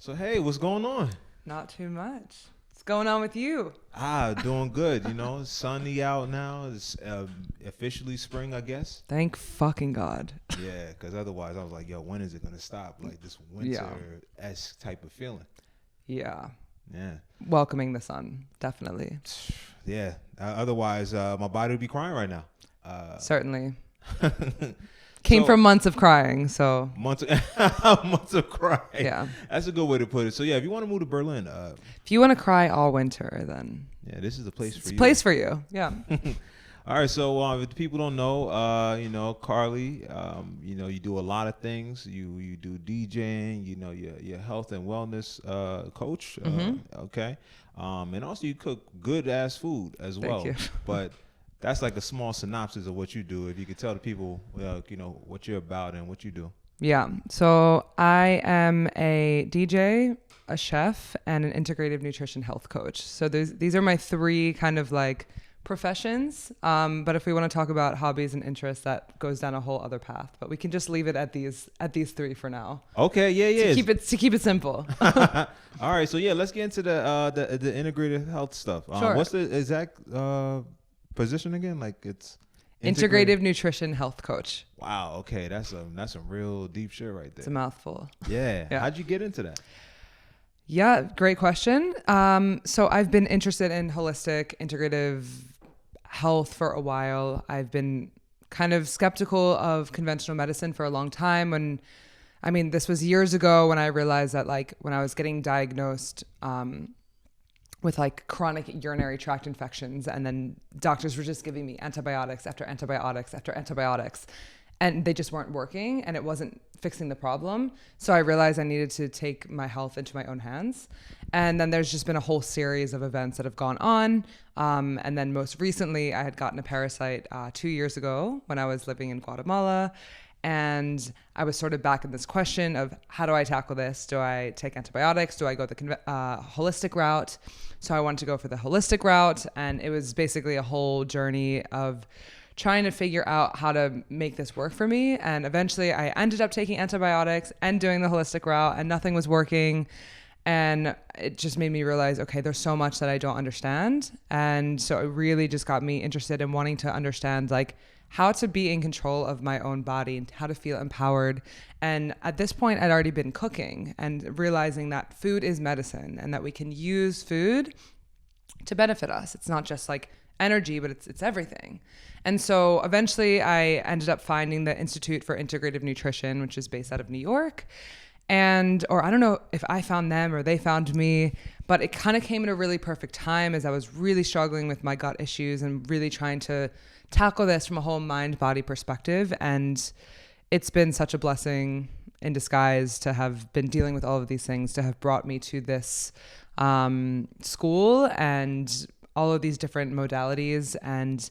So, hey, what's going on? Not too much. What's going on with you? Doing good. It's sunny out now. It's officially spring, I guess. Thank fucking God. Yeah, because otherwise I was like, yo, when is it going to stop? Like this Yeah. winter-esque type of feeling. Yeah. Yeah. Welcoming the sun, definitely. Yeah. Otherwise, my body would be crying right now. Certainly. Came from months of crying, so. months months of crying. Yeah. That's a good way to put it. So, yeah, if you want to move to Berlin, If you want to cry all winter, then yeah, this is the place for it's you. a place for you. Yeah. All right, so if people don't know, Carly, you do a lot of things. You do DJing, you're health and wellness coach, okay, and also you cook good ass food as well. Thank you. But that's like a small synopsis of what you do. If you could tell the people, what you're about and what you do. Yeah. So I am a DJ, a chef, and an integrative nutrition health coach. So these are my three kind of like professions. But if we want to talk about hobbies and interests, that goes down a whole other path. But we can just leave it at these three for now. Okay. Yeah. To keep it simple. All right. So yeah, let's get into the integrative health stuff. Sure. What's the exact position again? Like it's Integrative nutrition health coach. Wow. Okay. That's some real deep shit right It's there. a mouthful. Yeah. Yeah. How'd you get into that? Yeah, great question. So I've been interested in holistic integrative health for a while. I've been kind of skeptical of conventional medicine for a long time. This was years ago when I realized that like when I was getting diagnosed with like chronic urinary tract infections, and then doctors were just giving me antibiotics after antibiotics after antibiotics, and they just weren't working and it wasn't fixing the problem. So I realized I needed to take my health into my own hands. And then there's just been a whole series of events that have gone on. And then most recently I had gotten a parasite 2 years ago when I was living in Guatemala. And I was sort of back in this question of how do I tackle this? Do I take antibiotics? Do I go the holistic route? So I wanted to go for the holistic route. And it was basically a whole journey of trying to figure out how to make this work for me. And eventually I ended up taking antibiotics and doing the holistic route, and nothing was working. And it just made me realize, okay, there's so much that I don't understand. And so it really just got me interested in wanting to understand like how to be in control of my own body and how to feel empowered. And at this point, I'd already been cooking and realizing that food is medicine and that we can use food to benefit us. It's not just like energy, but it's everything. And so eventually I ended up finding the Institute for Integrative Nutrition, which is based out of New York. Or I don't know if I found them or they found me, but it kind of came at a really perfect time as I was really struggling with my gut issues and really trying to tackle this from a whole mind-body perspective. And it's been such a blessing in disguise to have been dealing with all of these things, to have brought me to this school and all of these different modalities. And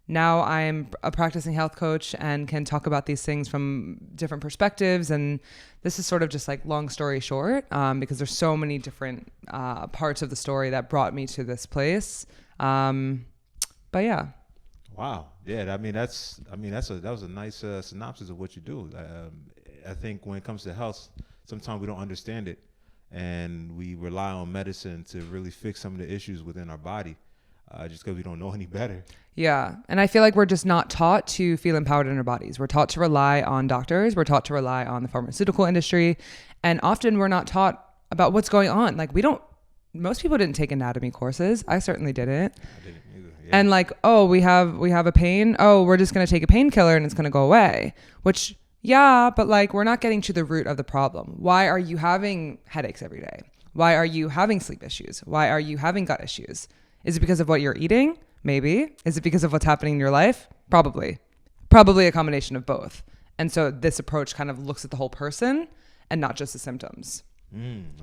now I'm a practicing health coach and can talk about these things from different perspectives. And this is sort of just like long story short, because there's so many different parts of the story that brought me to this place. But yeah. Wow. Yeah. That was a nice synopsis of what you do. I think when it comes to health, sometimes we don't understand it, and we rely on medicine to really fix some of the issues within our body. Just because we don't know any better. Yeah. And I feel like we're just not taught to feel empowered in our bodies. We're taught to rely on doctors. We're taught to rely on the pharmaceutical industry. And often we're not taught about what's going on. Like most people didn't take anatomy courses. I certainly didn't. I didn't either. Yeah. And like, oh, we have a pain. Oh, we're just going to take a painkiller and it's going to go away. Which, yeah, but like we're not getting to the root of the problem. Why are you having headaches every day? Why are you having sleep issues? Why are you having gut issues? Is it because of what you're eating? Maybe. Is it because of what's happening in your life? Probably. Probably a combination of both. And so this approach kind of looks at the whole person and not just the symptoms.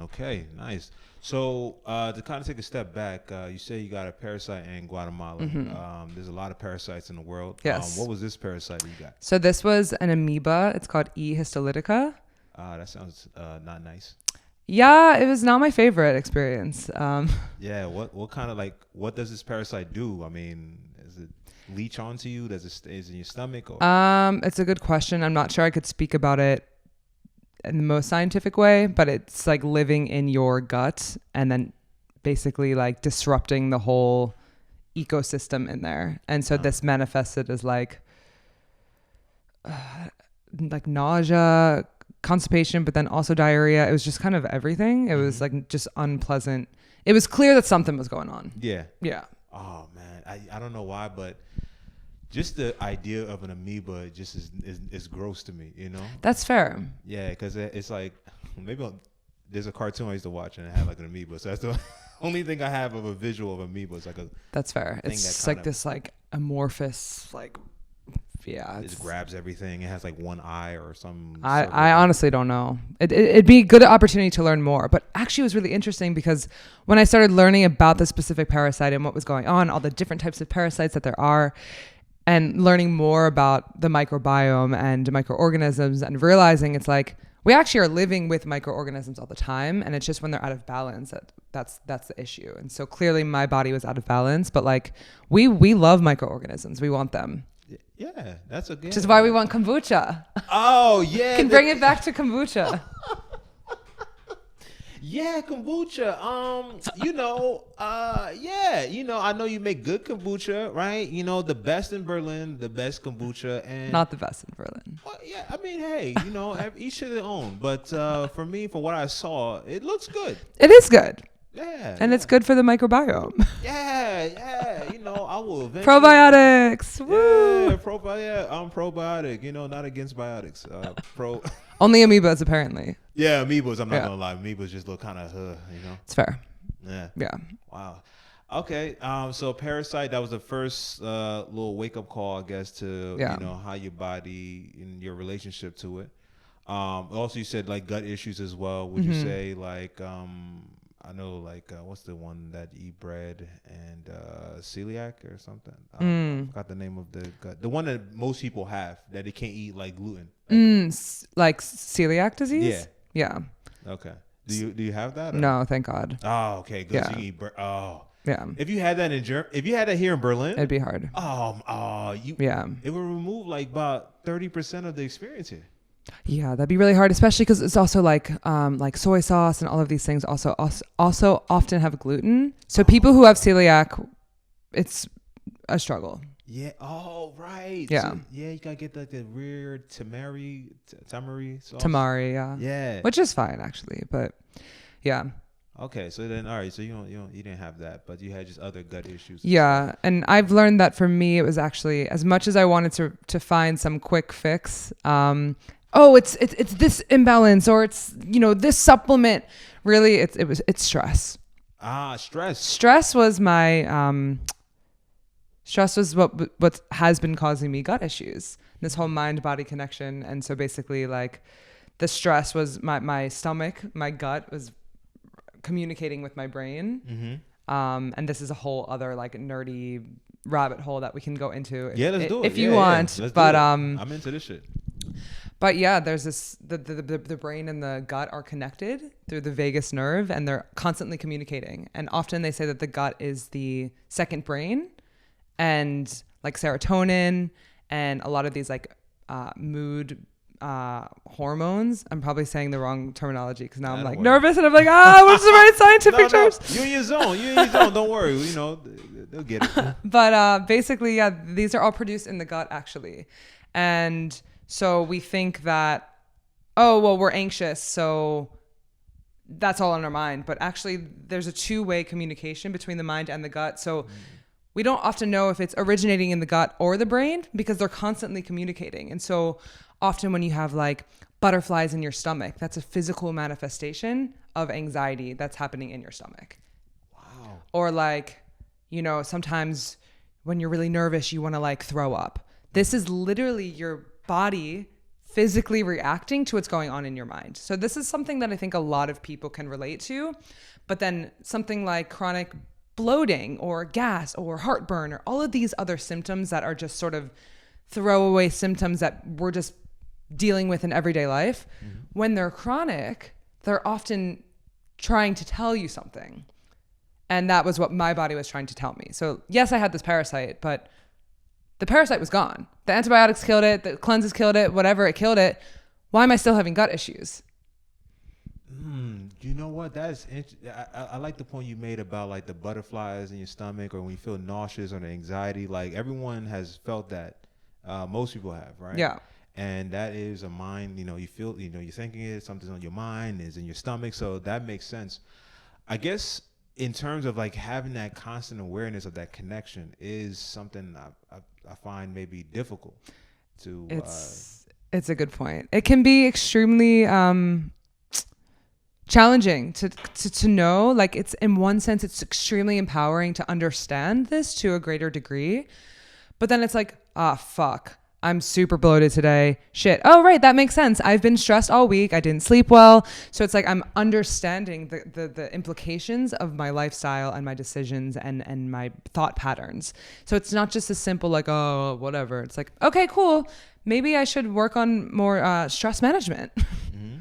Okay, nice. So to kind of take a step back, you say you got a parasite in Guatemala. Mm-hmm. There's a lot of parasites in the world. Yes. What was this parasite that you got? So this was an amoeba. It's called E. histolytica. That sounds not nice. Yeah, it was not my favorite experience. Yeah, what does this parasite do? I mean, is it leech onto you? Does it stays in your stomach? Or? It's a good question. I'm not sure I could speak about it in the most scientific way, but it's like living in your gut and then basically like disrupting the whole ecosystem in there. And so this manifested as like nausea, constipation, but then also diarrhea. It was just kind of everything. It was like just unpleasant. It was clear that something was going on. Yeah. Yeah. Oh man, I don't know why, but just the idea of an amoeba just is gross to me, you know? That's fair. Yeah, because it's like there's a cartoon I used to watch and it had like an amoeba. So that's the only thing I have of a visual of amoeba. It's like a That's fair. It's just like this like amorphous like it just grabs everything. It has like one eye or some. I honestly don't know. It'd be a good opportunity to learn more. But actually it was really interesting because when I started learning about the specific parasite and what was going on, all the different types of parasites that there are, and learning more about the microbiome and microorganisms and realizing it's like we actually are living with microorganisms all the time, and it's just when they're out of balance that's the issue. And so clearly my body was out of balance, but like we love microorganisms. We want them. Yeah, that's a good. Which is why we want kombucha. Oh yeah, Can bring it back to kombucha. Yeah, kombucha. I know you make good kombucha, right? You know, the best in Berlin, the best kombucha, and Not the best in Berlin. well, yeah, I mean, hey, you know, each to their own. But for me, from what I saw, it looks good. It is good. Yeah, And it's good for the microbiome. Yeah. You know, I will eventually. Probiotics. Woo. Yeah, I'm probiotic. You know, not against biotics. Only amoebas apparently. Yeah, amoebas. I'm not gonna lie. Amoebas just look kind of, you know. It's fair. Yeah. Yeah. Wow. Okay. So parasite. That was the first little wake up call, I guess, to you know how your body and your relationship to it. Also, you said like gut issues as well. Would you say like I know like what's the one that you eat bread and celiac or something? I forgot the name of the gut. The one that most people have that they can't eat like gluten. Like celiac disease? Yeah. Yeah. Okay. Do you have that? Or? No, thank God. Oh, okay. Good. Yeah. So you eat Yeah. If you had that if you had that here in Berlin, It'd be hard. It would remove like about 30% of the experience here. Yeah, that'd be really hard, especially because it's also like soy sauce and all of these things also often have gluten. So people who have celiac, it's a struggle. Yeah. Oh, right. Yeah. So, yeah, you gotta get like the weird tamari sauce. Tamari, yeah. Yeah. Which is fine actually, but yeah. Okay, so then all right, so you didn't have that, but you had just other gut issues. Yeah, and I've learned that for me, it was actually as much as I wanted to find some quick fix. It's this imbalance or it's this supplement. Really, it's stress. Stress. Stress was my stress was what has been causing me gut issues. This whole mind body connection, and so basically like the stress was my stomach, my gut was communicating with my brain. And this is a whole other like nerdy rabbit hole that we can go into. Let's do it if you want. But I'm into this shit. But yeah, there's this the brain and the gut are connected through the vagus nerve, and they're constantly communicating. And often they say that the gut is the second brain, and like serotonin and a lot of these like mood hormones. I'm probably saying the wrong terminology because now I'm like nervous and I'm like, what's the right scientific terms? You're in your zone. Don't worry. You know, they'll get it. But basically, yeah, these are all produced in the gut actually. And so we think that, we're anxious, so that's all in our mind. But actually, there's a two-way communication between the mind and the gut. So we don't often know if it's originating in the gut or the brain because they're constantly communicating. And so often when you have like butterflies in your stomach, that's a physical manifestation of anxiety that's happening in your stomach. Wow. Or like, sometimes when you're really nervous, you want to like throw up. This is literally your body physically reacting to what's going on in your mind. So this is something that I think a lot of people can relate to. But then something like chronic bloating or gas or heartburn or all of these other symptoms that are just sort of throwaway symptoms that we're just dealing with in everyday life, when they're chronic, they're often trying to tell you something. And that was what my body was trying to tell me. So yes, I had this parasite, but the parasite was gone. The antibiotics killed it, the cleanses killed it, whatever, it killed it. Why am I still having gut issues? You know what? I like the point you made about like the butterflies in your stomach, or when you feel nauseous or the anxiety. Like everyone has felt that. Most people have, right? Yeah. And that is a mind. You feel. You're thinking it. Something's on your mind. Is in your stomach. So that makes sense. I guess in terms of like having that constant awareness of that connection is something I find maybe difficult to. It's a good point. It can be extremely challenging to know. Like, it's, in one sense, it's extremely empowering to understand this to a greater degree, but then it's like, fuck, I'm super bloated today. Shit. Oh, right. That makes sense. I've been stressed all week. I didn't sleep well. So it's like I'm understanding the implications of my lifestyle and my decisions and my thought patterns. So it's not just a simple like, oh, whatever. It's like, okay, cool. Maybe I should work on more stress management. Mm-hmm.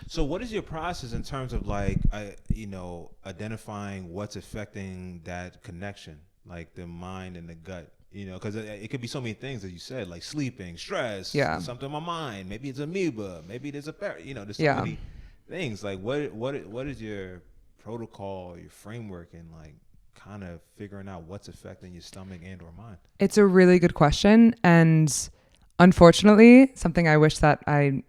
So what is your process in terms of like, identifying what's affecting that connection, like the mind and the gut? Because it could be so many things, as you said, like sleeping, stress, something on my mind. Maybe it's amoeba. Maybe there's there's so many things. Like, what is your protocol or your framework in like kind of figuring out what's affecting your stomach and or mind? It's a really good question. And unfortunately, something I wish that I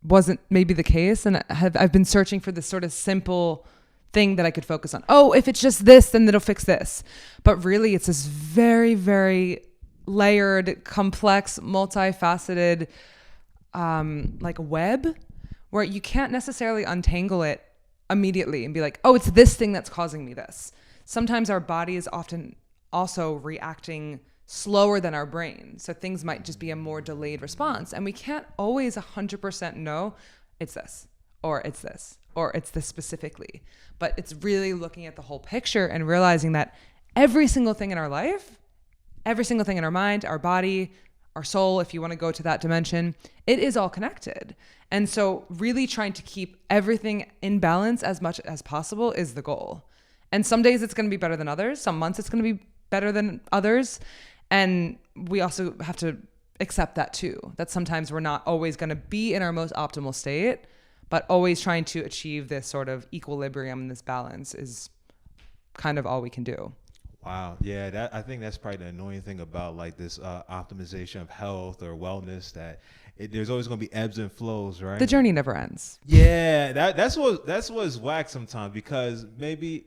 wasn't maybe the case. And I've been searching for this sort of simple thing that I could focus on. Oh, if it's just this, then it'll fix this. But really, it's this very, very layered, complex, multifaceted, like web where you can't necessarily untangle it immediately and be like, oh, it's this thing that's causing me this. Sometimes our body is often also reacting slower than our brain. So things might just be a more delayed response. And we can't always 100% know it's this, or it's this, or it's this specifically. But it's really looking at the whole picture and realizing that every single thing in our life, every single thing in our mind, our body, our soul, if you want to go to that dimension, it is all connected. And so really trying to keep everything in balance as much as possible is the goal. And some days it's going to be better than others. Some months it's going to be better than others. And we also have to accept that too, that sometimes we're not always going to be in our most optimal state, but always trying to achieve this sort of equilibrium and this balance is kind of all we can do. Wow. Yeah, I think that's probably the annoying thing about like this optimization of health or wellness, that there's always going to be ebbs and flows, right? The journey never ends. Yeah, that's what's whack sometimes, because maybe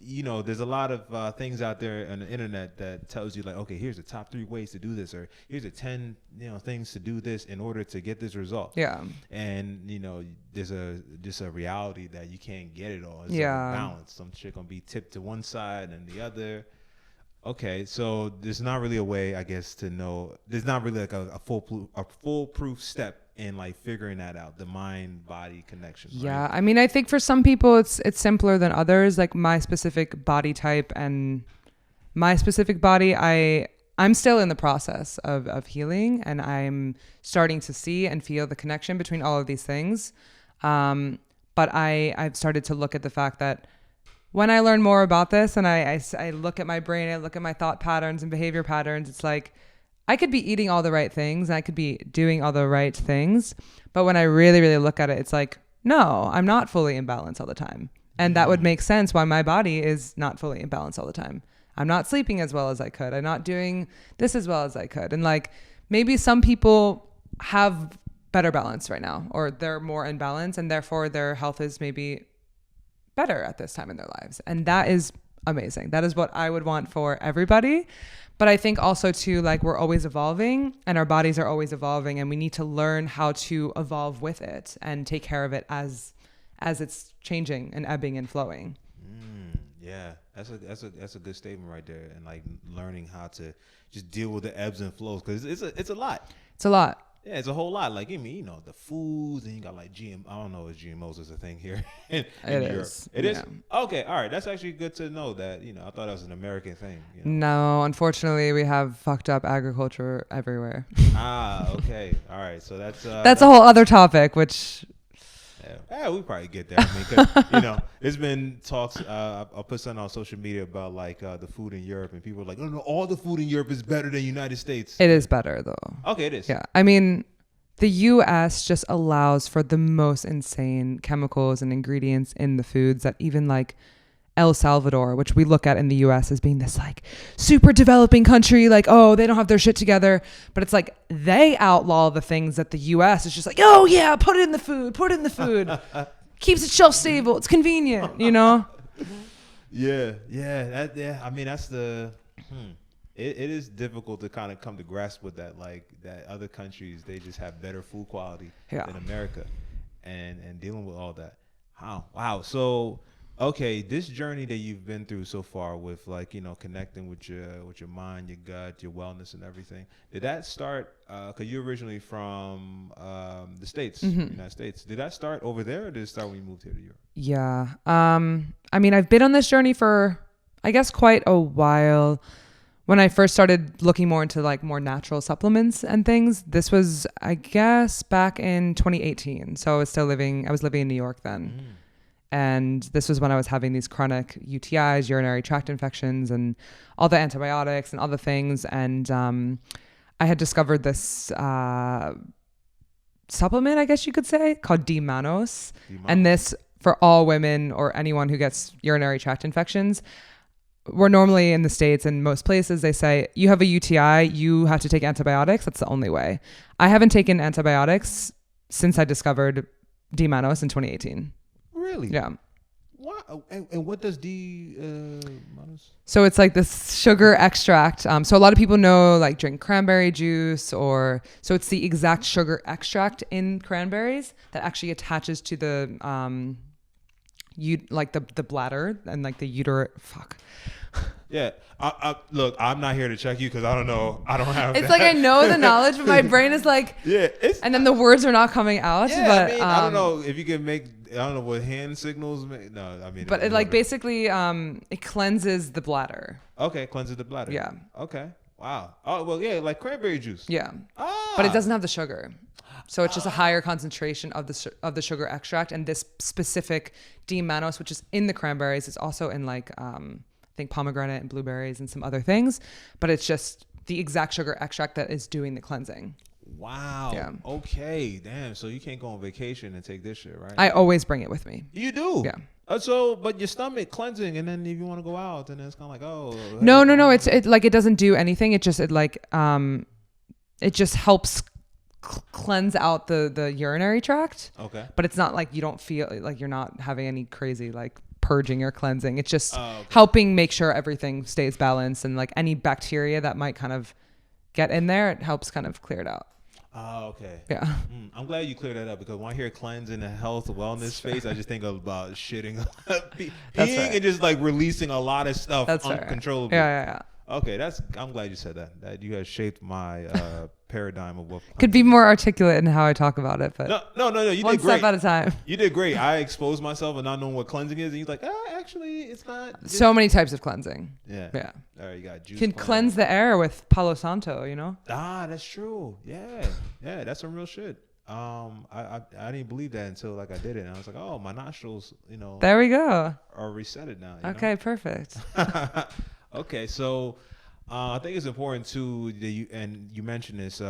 there's a lot of things out there on the internet that tells you like, okay, here's the top 3 ways to do this, or here's the 10 things to do this in order to get this result. Yeah. And there's just a reality that you can't get it all. It's Yeah. a balance. Some shit gonna be tipped to one side and the other. Okay, so there's not really a way, I guess, to know. There's not really like a foolproof step in like figuring that out, the mind body connection. Yeah, right? I mean, I think for some people it's simpler than others. Like my specific body type and my specific body, I'm still in the process of healing, and I'm starting to see and feel the connection between all of these things. But I've started to look at the fact that when I learn more about this and I look at my brain, I look at my thought patterns and behavior patterns, it's like I could be eating all the right things, I could be doing all the right things, but when I really, really look at it, it's like, no, I'm not fully in balance all the time. And that would make sense why my body is not fully in balance all the time. I'm not sleeping as well as I could. I'm not doing this as well as I could. And like, maybe some people have better balance right now, or they're more in balance, and therefore their health is maybe better at this time in their lives. And that is amazing. That is what I would want for everybody. But I think also too, like, we're always evolving and our bodies are always evolving, and we need to learn how to evolve with it and take care of it as it's changing and ebbing and flowing. Yeah, that's a good statement right there. And like learning how to just deal with the ebbs and flows, because it's a lot. It's a lot. Yeah, it's a whole lot. Like, I mean, the foods, and you got like GM. I don't know if GMOs is a thing here in Europe. Is. It is? Okay, all right. That's actually good to know that, I thought that was an American thing. No, unfortunately, we have fucked up agriculture everywhere. Okay. All right. So that's a whole other topic, which... Yeah, we probably get there. I mean, 'cause, there's been talks. I'll put something on social media about like the food in Europe, and people are like, "Oh no, all the food in Europe is better than United States." It is better though. Okay, it is. Yeah, I mean, The US just allows for the most insane chemicals and ingredients in the foods that even like El Salvador, which we look at in the US as being this like super developing country, like, oh, they don't have their shit together. But it's like they outlaw the things that the US is just like, oh yeah, put it in the food, put it in the food. Keeps it shelf stable. It's convenient, you know? Yeah. I mean, that's the. It is difficult to kind of come to grasp with that, like that other countries, they just have better food quality than America, and dealing with all that. Wow. So, okay, this journey that you've been through so far with like, connecting with your mind, your gut, your wellness and everything. Did that start, cause you're originally from the States, United States. Did that start over there or did it start when you moved here to Europe? Yeah. I mean, I've been on this journey for, I guess, quite a while. When I first started looking more into like more natural supplements and things, this was, I guess, back in 2018. So I was living in New York then. And this was when I was having these chronic UTIs, urinary tract infections, and all the antibiotics and other things. And I had discovered this supplement, I guess you could say, called D-mannose. And this, for all women or anyone who gets urinary tract infections, we're normally in the States and most places, they say, you have a UTI, you have to take antibiotics. That's the only way. I haven't taken antibiotics since I discovered D-mannose in 2018. Really? Yeah. Wow. And what does D-mannose? So it's like this sugar extract. So a lot of people know, like, drink cranberry juice, so it's the exact sugar extract in cranberries that actually attaches to the the bladder and like the uterus. Fuck. Yeah. Look, I'm not here to check you because I don't know. I don't have. It's like I know the knowledge, but my brain is like, yeah. And then the words are not coming out. Yeah, but I mean, I don't know if you can make. I don't know what hand signals. No, I mean. But it like basically, it cleanses the bladder. Okay, cleanses the bladder. Yeah. Okay. Wow. Oh well, yeah, like cranberry juice. Yeah. But it doesn't have the sugar. So it's just a higher concentration of the sugar extract, and this specific D-mannose, which is in the cranberries, is also in like I think pomegranate and blueberries and some other things, but it's just the exact sugar extract that is doing the cleansing. Wow. Yeah. Okay. Damn. So you can't go on vacation and take this shit, right? I always bring it with me. You do. Yeah. But your stomach cleansing, and then if you want to go out, then it's kind of like, oh. No. It like it doesn't do anything. It just it just helps cleanse out the urinary tract. Okay. But it's not like you don't feel like you're not having any crazy like purging or cleansing. It's just helping make sure everything stays balanced, and like any bacteria that might kind of get in there, it helps kind of clear it out. Oh, okay. Yeah. I'm glad you cleared that up, because when I hear cleanse in the health wellness space, I just think about shitting, peeing, and just like releasing a lot of stuff uncontrollably. Yeah. Okay, I'm glad you said that. That you have shaped my paradigm of what could be more articulate in how I talk about it, but no, you one did great. step at a time. You did great. I exposed myself and not knowing what cleansing is, and you're like, actually, it's not. So many types of cleansing. Yeah. All right, you got juice. You can cleanse the air with Palo Santo, you know. That's true. Yeah, that's some real shit. I didn't believe that until like I did it, and I was like, oh, my nostrils, There we go. Are resetted now. Okay, perfect. Okay, so I think it's important too that you mentioned this.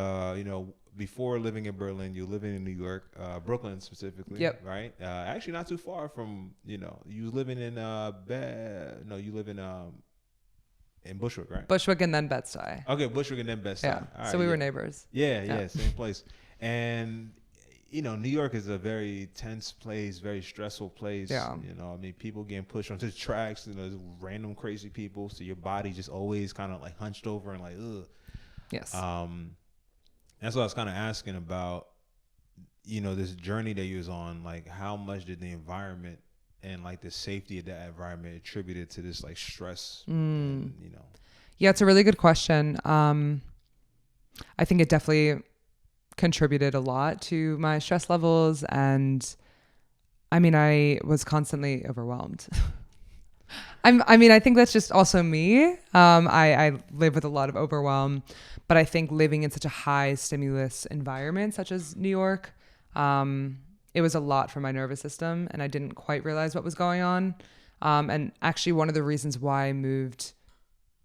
Before living in Berlin, you're living in New York, Brooklyn specifically. Yep. Right. Actually, not too far from you living in you live in Bushwick, right? Bushwick and then Bed-Stuy. Okay, Bushwick and then Bed-Stuy. Yeah. All right, so we were neighbors. Yeah, same place. And New York is a very tense place, very stressful place. Yeah. I mean, people getting pushed onto the tracks, there's random crazy people. So your body just always kind of like hunched over and like, ugh. Yes. That's what I was kind of asking about, this journey that you was on, like how much did the environment and like the safety of that environment attributed to this like stress, Yeah, it's a really good question. I think it definitely contributed a lot to my stress levels, and I mean, I was constantly overwhelmed. I think that's just also me. I live with a lot of overwhelm, but I think living in such a high stimulus environment such as New York, it was a lot for my nervous system, and I didn't quite realize what was going on. And actually one of the reasons why I moved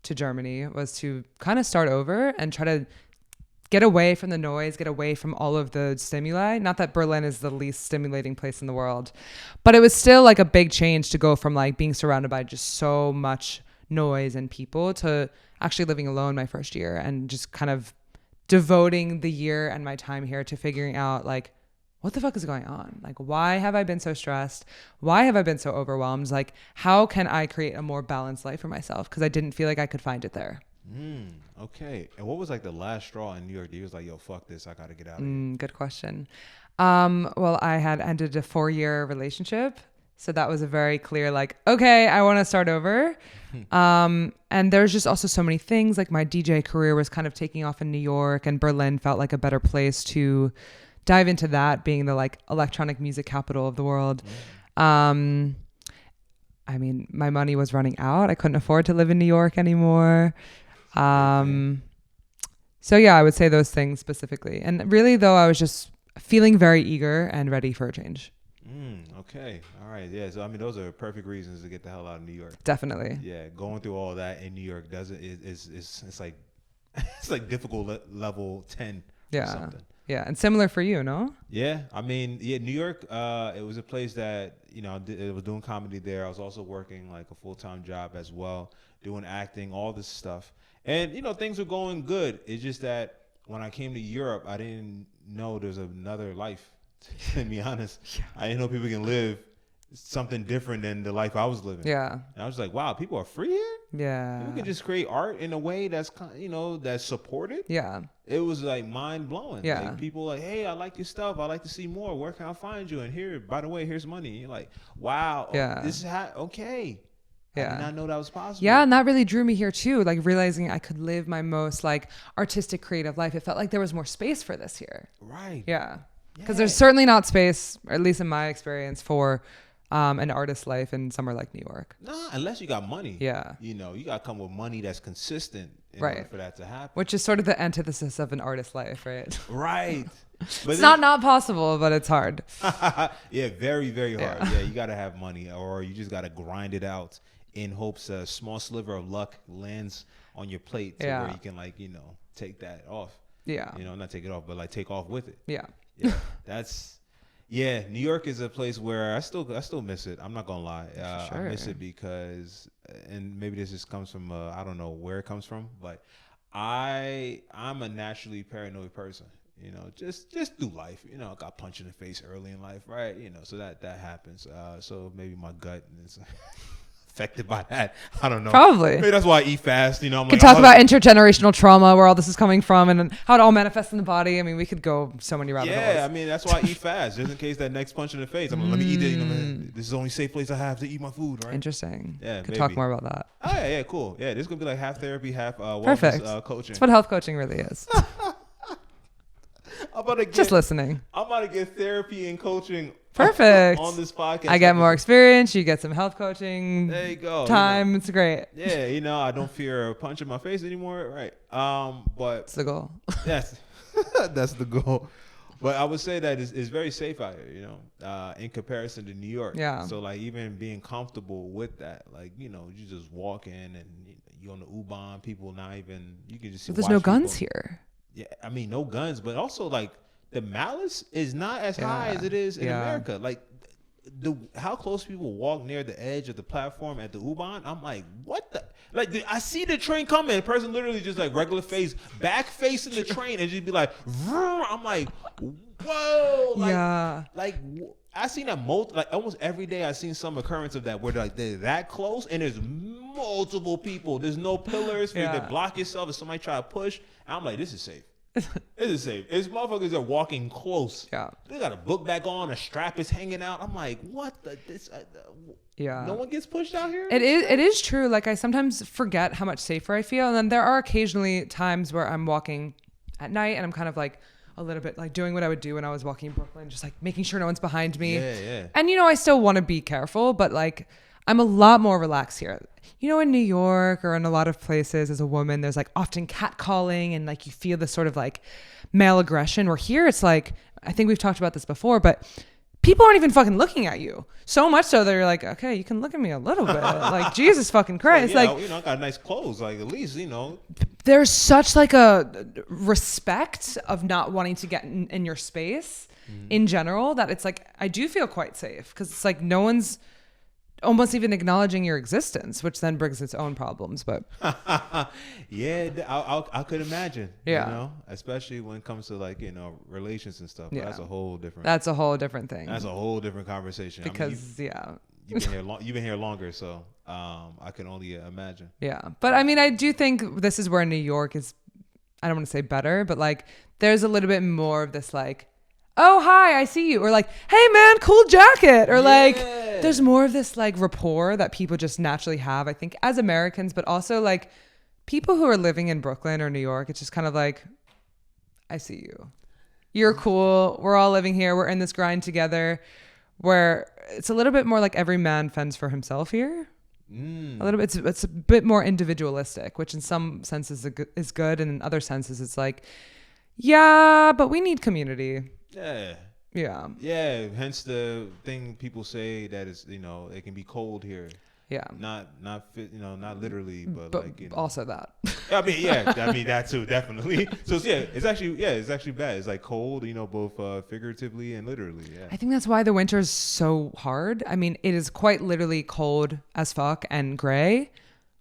to Germany was to kind of start over and try to get away from the noise, get away from all of the stimuli. Not that Berlin is the least stimulating place in the world, but it was still like a big change to go from like being surrounded by just so much noise and people to actually living alone my first year and just kind of devoting the year and my time here to figuring out like, what the fuck is going on? Like, why have I been so stressed? Why have I been so overwhelmed? Like, how can I create a more balanced life for myself? Because I didn't feel like I could find it there. Okay. And what was like the last straw in New York? He was like, yo, fuck this. I got to get out of here. Good question. Well, I had ended a 4-year relationship. So that was a very clear, like, okay, I want to start over. And there's just also so many things. Like my DJ career was kind of taking off in New York, and Berlin felt like a better place to dive into that, being the like electronic music capital of the world. I mean, my money was running out. I couldn't afford to live in New York anymore. So yeah, I would say those things specifically. And really though, I was just feeling very eager and ready for a change. Okay. All right. Yeah. So I mean, those are perfect reasons to get the hell out of New York. Definitely. Yeah. Going through all that in New York it's like it's like difficult level 10 or something. Yeah. And similar for you, no? Yeah. I mean, yeah, New York, it was a place that, you know, I was doing comedy there. I was also working like a full-time job as well, doing acting, all this stuff. And, you know, things were going good. It's just that when I came to Europe, I didn't know there's another life, to be honest. Yeah. I didn't know people can live something different than the life I was living. Yeah. And I was like, wow, people are free here? Yeah. People can just create art in a way that's, you know, that's supported. Yeah. It was like mind blowing. Yeah. Like people like, hey, I like your stuff. I like to see more. Where can I find you? And here, by the way, here's money. And you're like, wow. Yeah. This is okay. Yeah. I did not know that was possible. Yeah, and that really drew me here too. Like realizing I could live my most like artistic, creative life. It felt like there was more space for this here. Right. Yeah. Because there's certainly not space, or at least in my experience, for an artist's life in somewhere like New York. Nah, unless you got money. Yeah. You know, you got to come with money that's consistent in right. order for that to happen. Which is sort of the antithesis of an artist's life, right? Right. But it's not possible, but it's hard. Yeah, very, very hard. Yeah, you got to have money, or you just got to grind it out in hopes a small sliver of luck lands on your plate to where you can, like, you know, take that off. Yeah. You know, not take it off, but like take off with it. Yeah. Yeah. Yeah, New York is a place where I still miss it. I'm not gonna lie. Sure. I miss it because, and maybe this just comes from I don't know where it comes from, but I'm a naturally paranoid person. You know, just through life. You know, I got punched in the face early in life, right? You know, so that happens. So maybe my gut is affected by that. I don't know. Probably. Maybe that's why I eat fast. You know, we could talk about intergenerational trauma, where all this is coming from, and how it all manifests in the body. I mean, we could go so many rabbit holes. Yeah, I mean, that's why I eat fast, just in case that next punch in the face. I'm like, let me eat it. You know, this is the only safe place I have to eat my food, right? Interesting. Yeah, could talk more about that. Oh yeah, cool. Yeah, this is gonna be like half therapy, half Perfect. wellness coaching. That's what health coaching really is. Just listening. I'm about to get therapy and coaching. Perfect. On this podcast. I get more experience. You get some health coaching. There you go. Time. You know, it's great. Yeah, you know, I don't fear a punch in my face anymore. Right. But that's the goal. That's the goal. But I would say that it's very safe out here, you know, in comparison to New York. Yeah. So like even being comfortable with that, like, you know, you just walk in and you on the U-Bahn, people not even, you can just see. But there's no guns here. Yeah, I mean, no guns, but also like the malice is not as high as it is in America. Like how close people walk near the edge of the platform at the U-Bahn, I'm like, what the? Like I see the train coming, the person literally just like regular face, back facing the train, and just be like, vroom. I'm like, whoa, like, I seen that like almost every day. I seen some occurrence of that where like they're that close and there's multiple people. There's no pillars for you to block yourself if somebody try to push. I'm like, this is safe. This is safe. It's motherfuckers are walking close. Yeah, they got a book back on. A strap is hanging out. I'm like, what the this? Yeah, no one gets pushed out here. It is true. Like I sometimes forget how much safer I feel, and then there are occasionally times where I'm walking at night and I'm kind of like a little bit like doing what I would do when I was walking in Brooklyn, just like making sure no one's behind me. Yeah. And you know, I still want to be careful, but like I'm a lot more relaxed here. You know, in New York or in a lot of places as a woman, there's like often catcalling and like you feel this sort of like male aggression. Where here it's like, I think we've talked about this before, but people aren't even fucking looking at you. So much so that you're like, okay, you can look at me a little bit. Like, Jesus fucking Christ. Well, yeah, like, you know, I got nice clothes. Like, at least, you know. there's such like a respect of not wanting to get in your space in general that it's like I do feel quite safe because it's like no one's almost even acknowledging your existence, which then brings its own problems. But yeah, I could imagine. Yeah. You know, especially when it comes to like, you know, relations and stuff. Yeah. That's a whole different. That's a whole different thing. That's a whole different conversation. Because you've been here you've been here longer, so I can only imagine. Yeah, but I mean, I do think this is where New York is. I don't want to say better, but like there's a little bit more of this like, oh hi, I see you, or like, hey man, cool jacket, or like there's more of this like rapport that people just naturally have. I think as Americans, but also like people who are living in Brooklyn or New York, it's just kind of like, I see you, you're cool, we're all living here, we're in this grind together. Where it's a little bit more like every man fends for himself here. A little bit, it's a bit more individualistic, which in some senses is good, and in other senses it's like, yeah, but we need community. Yeah. Hence the thing people say that is, you know, it can be cold here. Yeah. Not you know, not literally, but like, you know. Also that. I mean that too, definitely. So it's actually bad. It's like cold, you know, both figuratively and literally. Yeah. I think that's why the winter is so hard. I mean, it is quite literally cold as fuck and gray,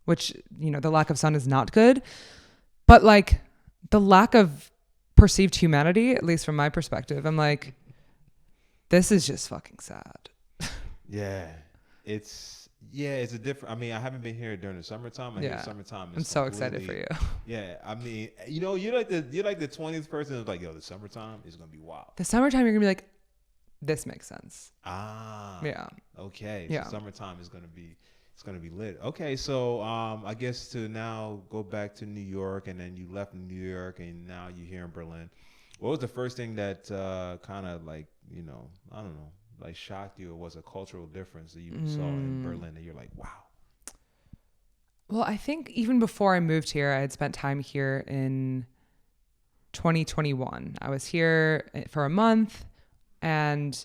which, you know, the lack of sun is not good. But like the lack of perceived humanity, at least from my perspective, I'm like, this is just fucking sad. It's a different. I mean, I haven't been here during the summertime. I hear summertime. I'm so excited for you. Yeah, I mean, you know, you're like the 20th person who's like, yo, the summertime is gonna be wild. The summertime, you're gonna be like, this makes sense. Yeah. Okay. Yeah. So summertime is gonna be lit. Okay, so I guess to now go back to New York, and then you left New York, and now you're here in Berlin. What was the first thing that kind of like, you know, I don't know, like shocked you, or was a cultural difference that you saw in Berlin that you're like, wow? Well, I think even before I moved here, I had spent time here in 2021. I was here for a month, and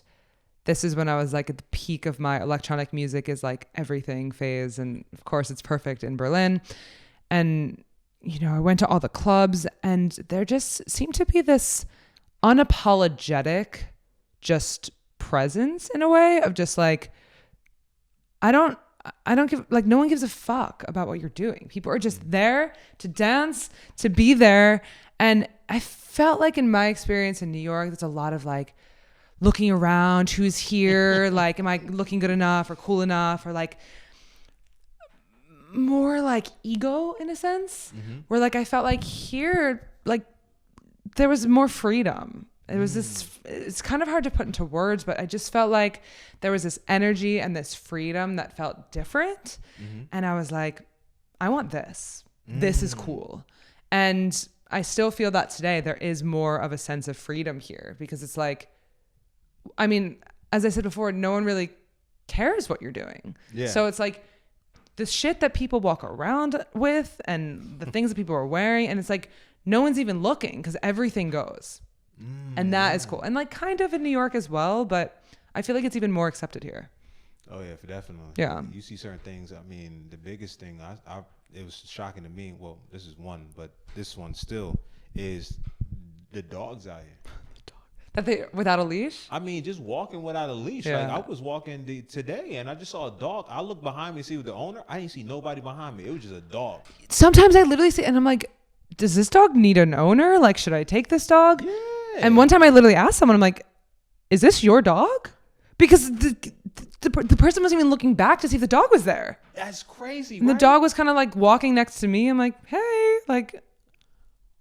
this is when I was like at the peak of my electronic music is like everything phase. And of course it's perfect in Berlin. And, you know, I went to all the clubs, and there just seemed to be this unapologetic just presence in a way of just like, I don't give, like, no one gives a fuck about what you're doing. People are just there to dance, to be there. And I felt like in my experience in New York, there's a lot of like looking around, who's here, like, am I looking good enough or cool enough, or like more like ego in a sense, where like I felt like here, like there was more freedom. It was this, it's kind of hard to put into words, but I just felt like there was this energy and this freedom that felt different. And I was like, I want this. This is cool. And I still feel that today there is more of a sense of freedom here, because it's like, I mean, as I said before, no one really cares what you're doing. Yeah. So it's like the shit that people walk around with and the things that people are wearing. And it's like, no one's even looking because everything goes. And that is cool. And like kind of in New York as well, but I feel like it's even more accepted here. Oh yeah, definitely. Yeah. You see certain things. I mean, the biggest thing it was shocking to me. Well, this is one, but this one still is the dogs out here. That they without a leash? I mean, just walking without a leash. Yeah. Like I was walking today, and I just saw a dog. I looked behind me to see the owner. I didn't see nobody behind me. It was just a dog. Sometimes I literally see, and I'm like, does this dog need an owner? Like, should I take this dog? Yeah. And one time I literally asked someone, I'm like, is this your dog? Because the person wasn't even looking back to see if the dog was there. That's crazy. And the dog was kind of like walking next to me. I'm like, hey, like,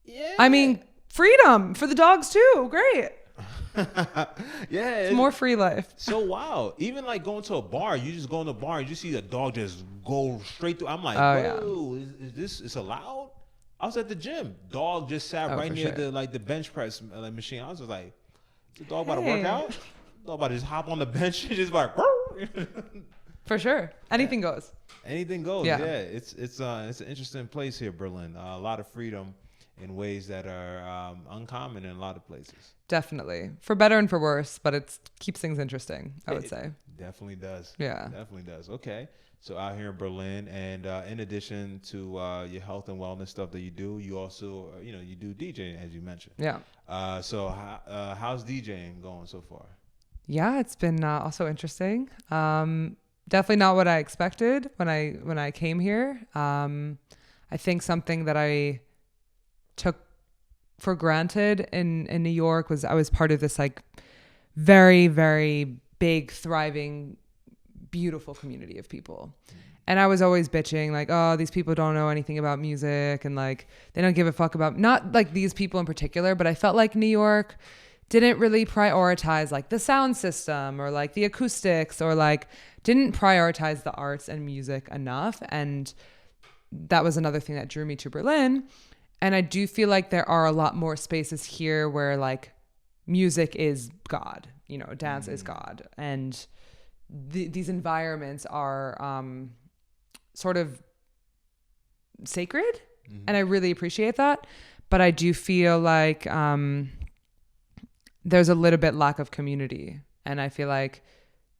yeah. I mean, freedom for the dogs too. Great. Yeah. It's more free life. So wow. Even like going to a bar, you just go in the bar and you see the dog just go straight through. I'm like, whoa, is this, it's allowed? I was at the gym. Dog just sat right near the bench press machine. I was just like, is the dog about to work out? Dog about to just hop on the bench and just like, for sure. Anything goes. Anything goes. Yeah. It's an interesting place here, Berlin. A lot of freedom. in ways that are uncommon in a lot of places. Definitely, for better and for worse, but it keeps things interesting, I would It say. definitely does. Yeah. Definitely does. Okay. So out here in Berlin, and in addition to your health and wellness stuff that you do, you also, you do DJing, as you mentioned. Yeah. How's DJing going so far? Yeah, it's been also interesting. Definitely not what I expected when I came here. I think something that I took for granted in New York was I was part of this like very, very big, thriving, beautiful community of people. And I was always bitching like, oh, these people don't know anything about music and like they don't give a fuck about, not like these people in particular, but I felt like New York didn't really prioritize like the sound system or like the acoustics or like didn't prioritize the arts and music enough. And that was another thing that drew me to Berlin. And I do feel like there are a lot more spaces here where like music is God, dance is God. And these environments are sort of sacred. And I really appreciate that. But I do feel like there's a little bit lack of community. And I feel like,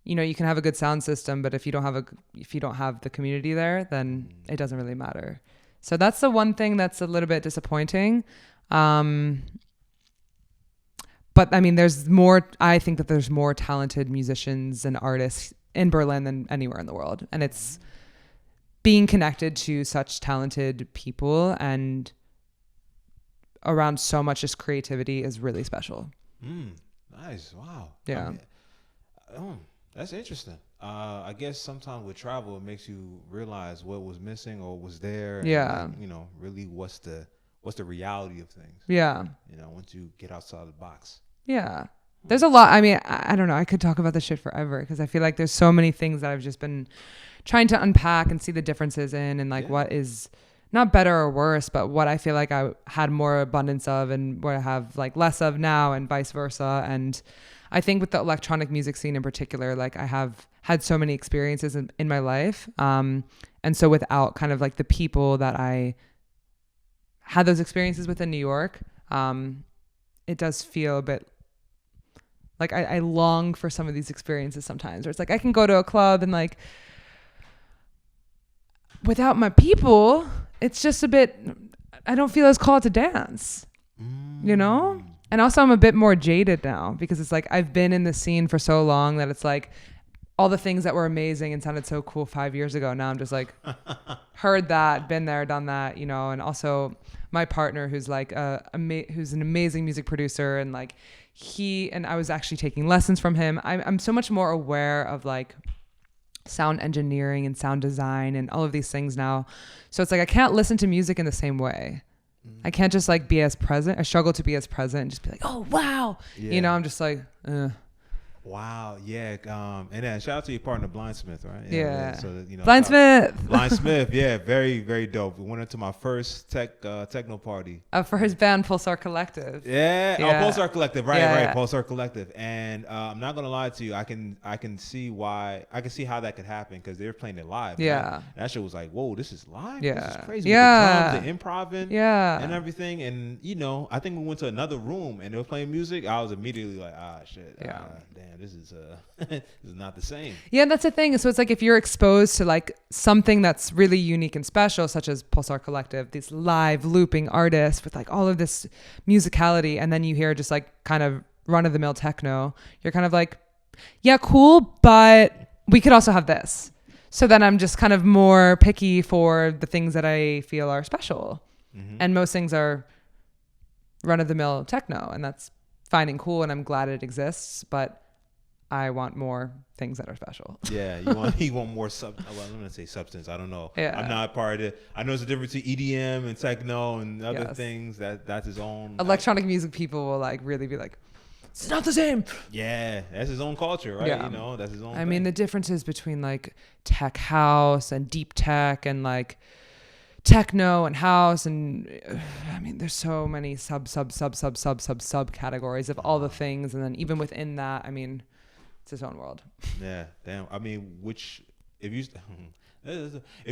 you can have a good sound system, but if you don't have the community there, then it doesn't really matter. So that's the one thing that's a little bit disappointing. But I mean, I think that there's more talented musicians and artists in Berlin than anywhere in the world. And it's being connected to such talented people and around so much just creativity is really special. Nice. Wow. Yeah. That's interesting. I guess sometimes with travel, it makes you realize what was missing or was there. Yeah. And like, really what's the reality of things. Yeah. Once you get outside the box. Yeah. There's a lot. I mean, I don't know. I could talk about this shit forever because I feel like there's so many things that I've just been trying to unpack and see the differences in and like what is not better or worse, but what I feel like I had more abundance of and what I have like less of now and vice versa. And I think with the electronic music scene in particular, like I have had so many experiences in my life. And so without kind of like the people that I had those experiences with in New York, it does feel a bit like I long for some of these experiences sometimes where it's like I can go to a club and like without my people, it's just a bit, I don't feel as called to dance, And also I'm a bit more jaded now because it's like I've been in the scene for so long that it's like all the things that were amazing and sounded so cool 5 years ago. Now I'm just like heard that, been there, done that, and also my partner who's like who's an amazing music producer and like I was actually taking lessons from him. I'm so much more aware of like sound engineering and sound design and all of these things now. So it's like I can't listen to music in the same way. I can't just like be as present. I struggle to be as present and just be like, oh wow. I'm just like Wow, yeah, and then shout out to your partner Blindsmith, right? Yeah. So Blindsmith. Blindsmith, yeah, very, very dope. We went into my first techno party. For his band Pulsar Collective. Yeah. Oh, Pulsar Collective, right, Yeah. Pulsar Collective, and I'm not gonna lie to you, I can see how that could happen because they were playing it live. Yeah. Man. That shit was like, whoa, this is live. Yeah. This is crazy. Yeah. With the drums, the improv, and everything, and I think we went to another room and they were playing music. I was immediately like, shit, damn. This is this is not the same. Yeah, that's the thing. So it's like if you're exposed to like something that's really unique and special, such as Pulsar Collective, these live looping artists with like all of this musicality, and then you hear just like kind of run of the mill techno, you're kind of like, yeah, cool, but we could also have this. So then I'm just kind of more picky for the things that I feel are special. And most things are run of the mill techno, and that's fine and cool, and I'm glad it exists, but I want more things that are special. Yeah, you want more I'm gonna say substance. I don't know. Yeah. I'm not part of it. I know there's a difference between EDM and techno and other things. That's his own. Electronic music people will like really be like, it's not the same. Yeah, that's his own culture, right? Yeah. That's his own. I mean, the differences between like tech house and deep tech and like techno and house and I mean, there's so many sub categories of all the things, and then even within that, I mean, it's his own world. Yeah, damn. I mean, if you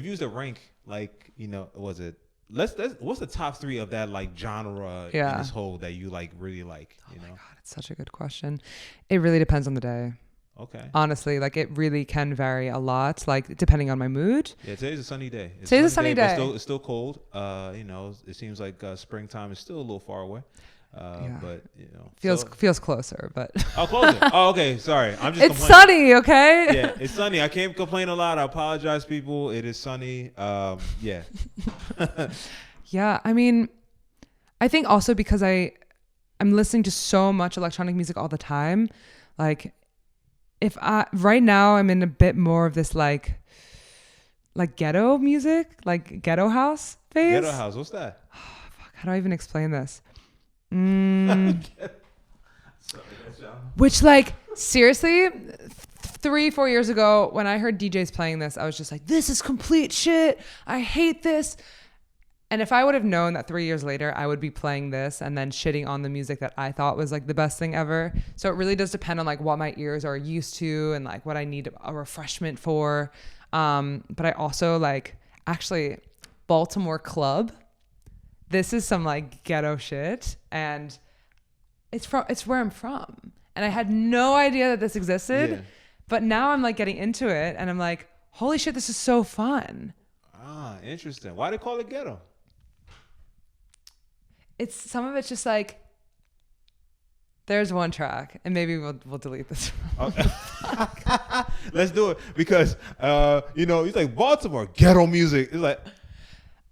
was to rank, like, was it let's what's the top 3 of that like genre in this whole that you like really like, you know? God, it's such a good question. It really depends on the day. Okay. Honestly, like it really can vary a lot, like depending on my mood. Yeah, today's a sunny day. Today's a sunny day. But it's still cold. You know, it seems like springtime is still a little far away. But you know, feels closer, but closer. Oh, okay. Sorry, I'm just. It's sunny, okay? Yeah, it's sunny. I can't complain a lot. I apologize, people. It is sunny. Yeah. Yeah, I mean, I think also because I'm listening to so much electronic music all the time, like right now I'm in a bit more of this like ghetto music, like ghetto house phase. Ghetto house, what's that? Oh, fuck, how do I even explain this? Which, like, seriously, 3-4 years ago when I heard DJs playing this, I was just like, this is complete shit. I hate this. And if I would have known that 3 years later I would be playing this and then shitting on the music that I thought was like the best thing ever. So it really does depend on like what my ears are used to and like what I need a refreshment for. But I also like, actually, Baltimore Club. This is some like ghetto shit, and it's where I'm from. And I had no idea that this existed. Yeah. But now I'm like getting into it and I'm like, holy shit, this is so fun. Ah, interesting. Why do they call it ghetto? It's some of it's just like, there's one track, and maybe we'll delete this. Okay. Let's do it because you know, it's like Baltimore ghetto music. It's like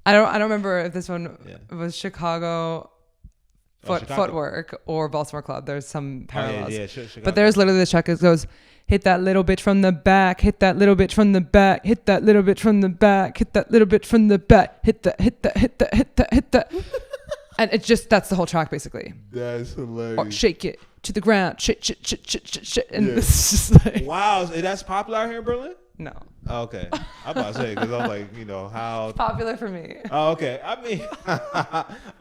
I don't remember if this one was Chicago Footwork or Baltimore Club. There's some parallels. Chicago. But there's literally this track that goes, hit that little bitch from the back, hit that little bitch from the back, hit that little bitch from the back, hit that little bitch from the back, hit that. And it's just, that's the whole track basically. That's hilarious. Or shake it to the ground, shit. And it's just like, wow, that's popular out here in Berlin? No. Oh, okay. I'm about to say, because I'm like, you know, how. It's popular for me. Oh, okay. I mean,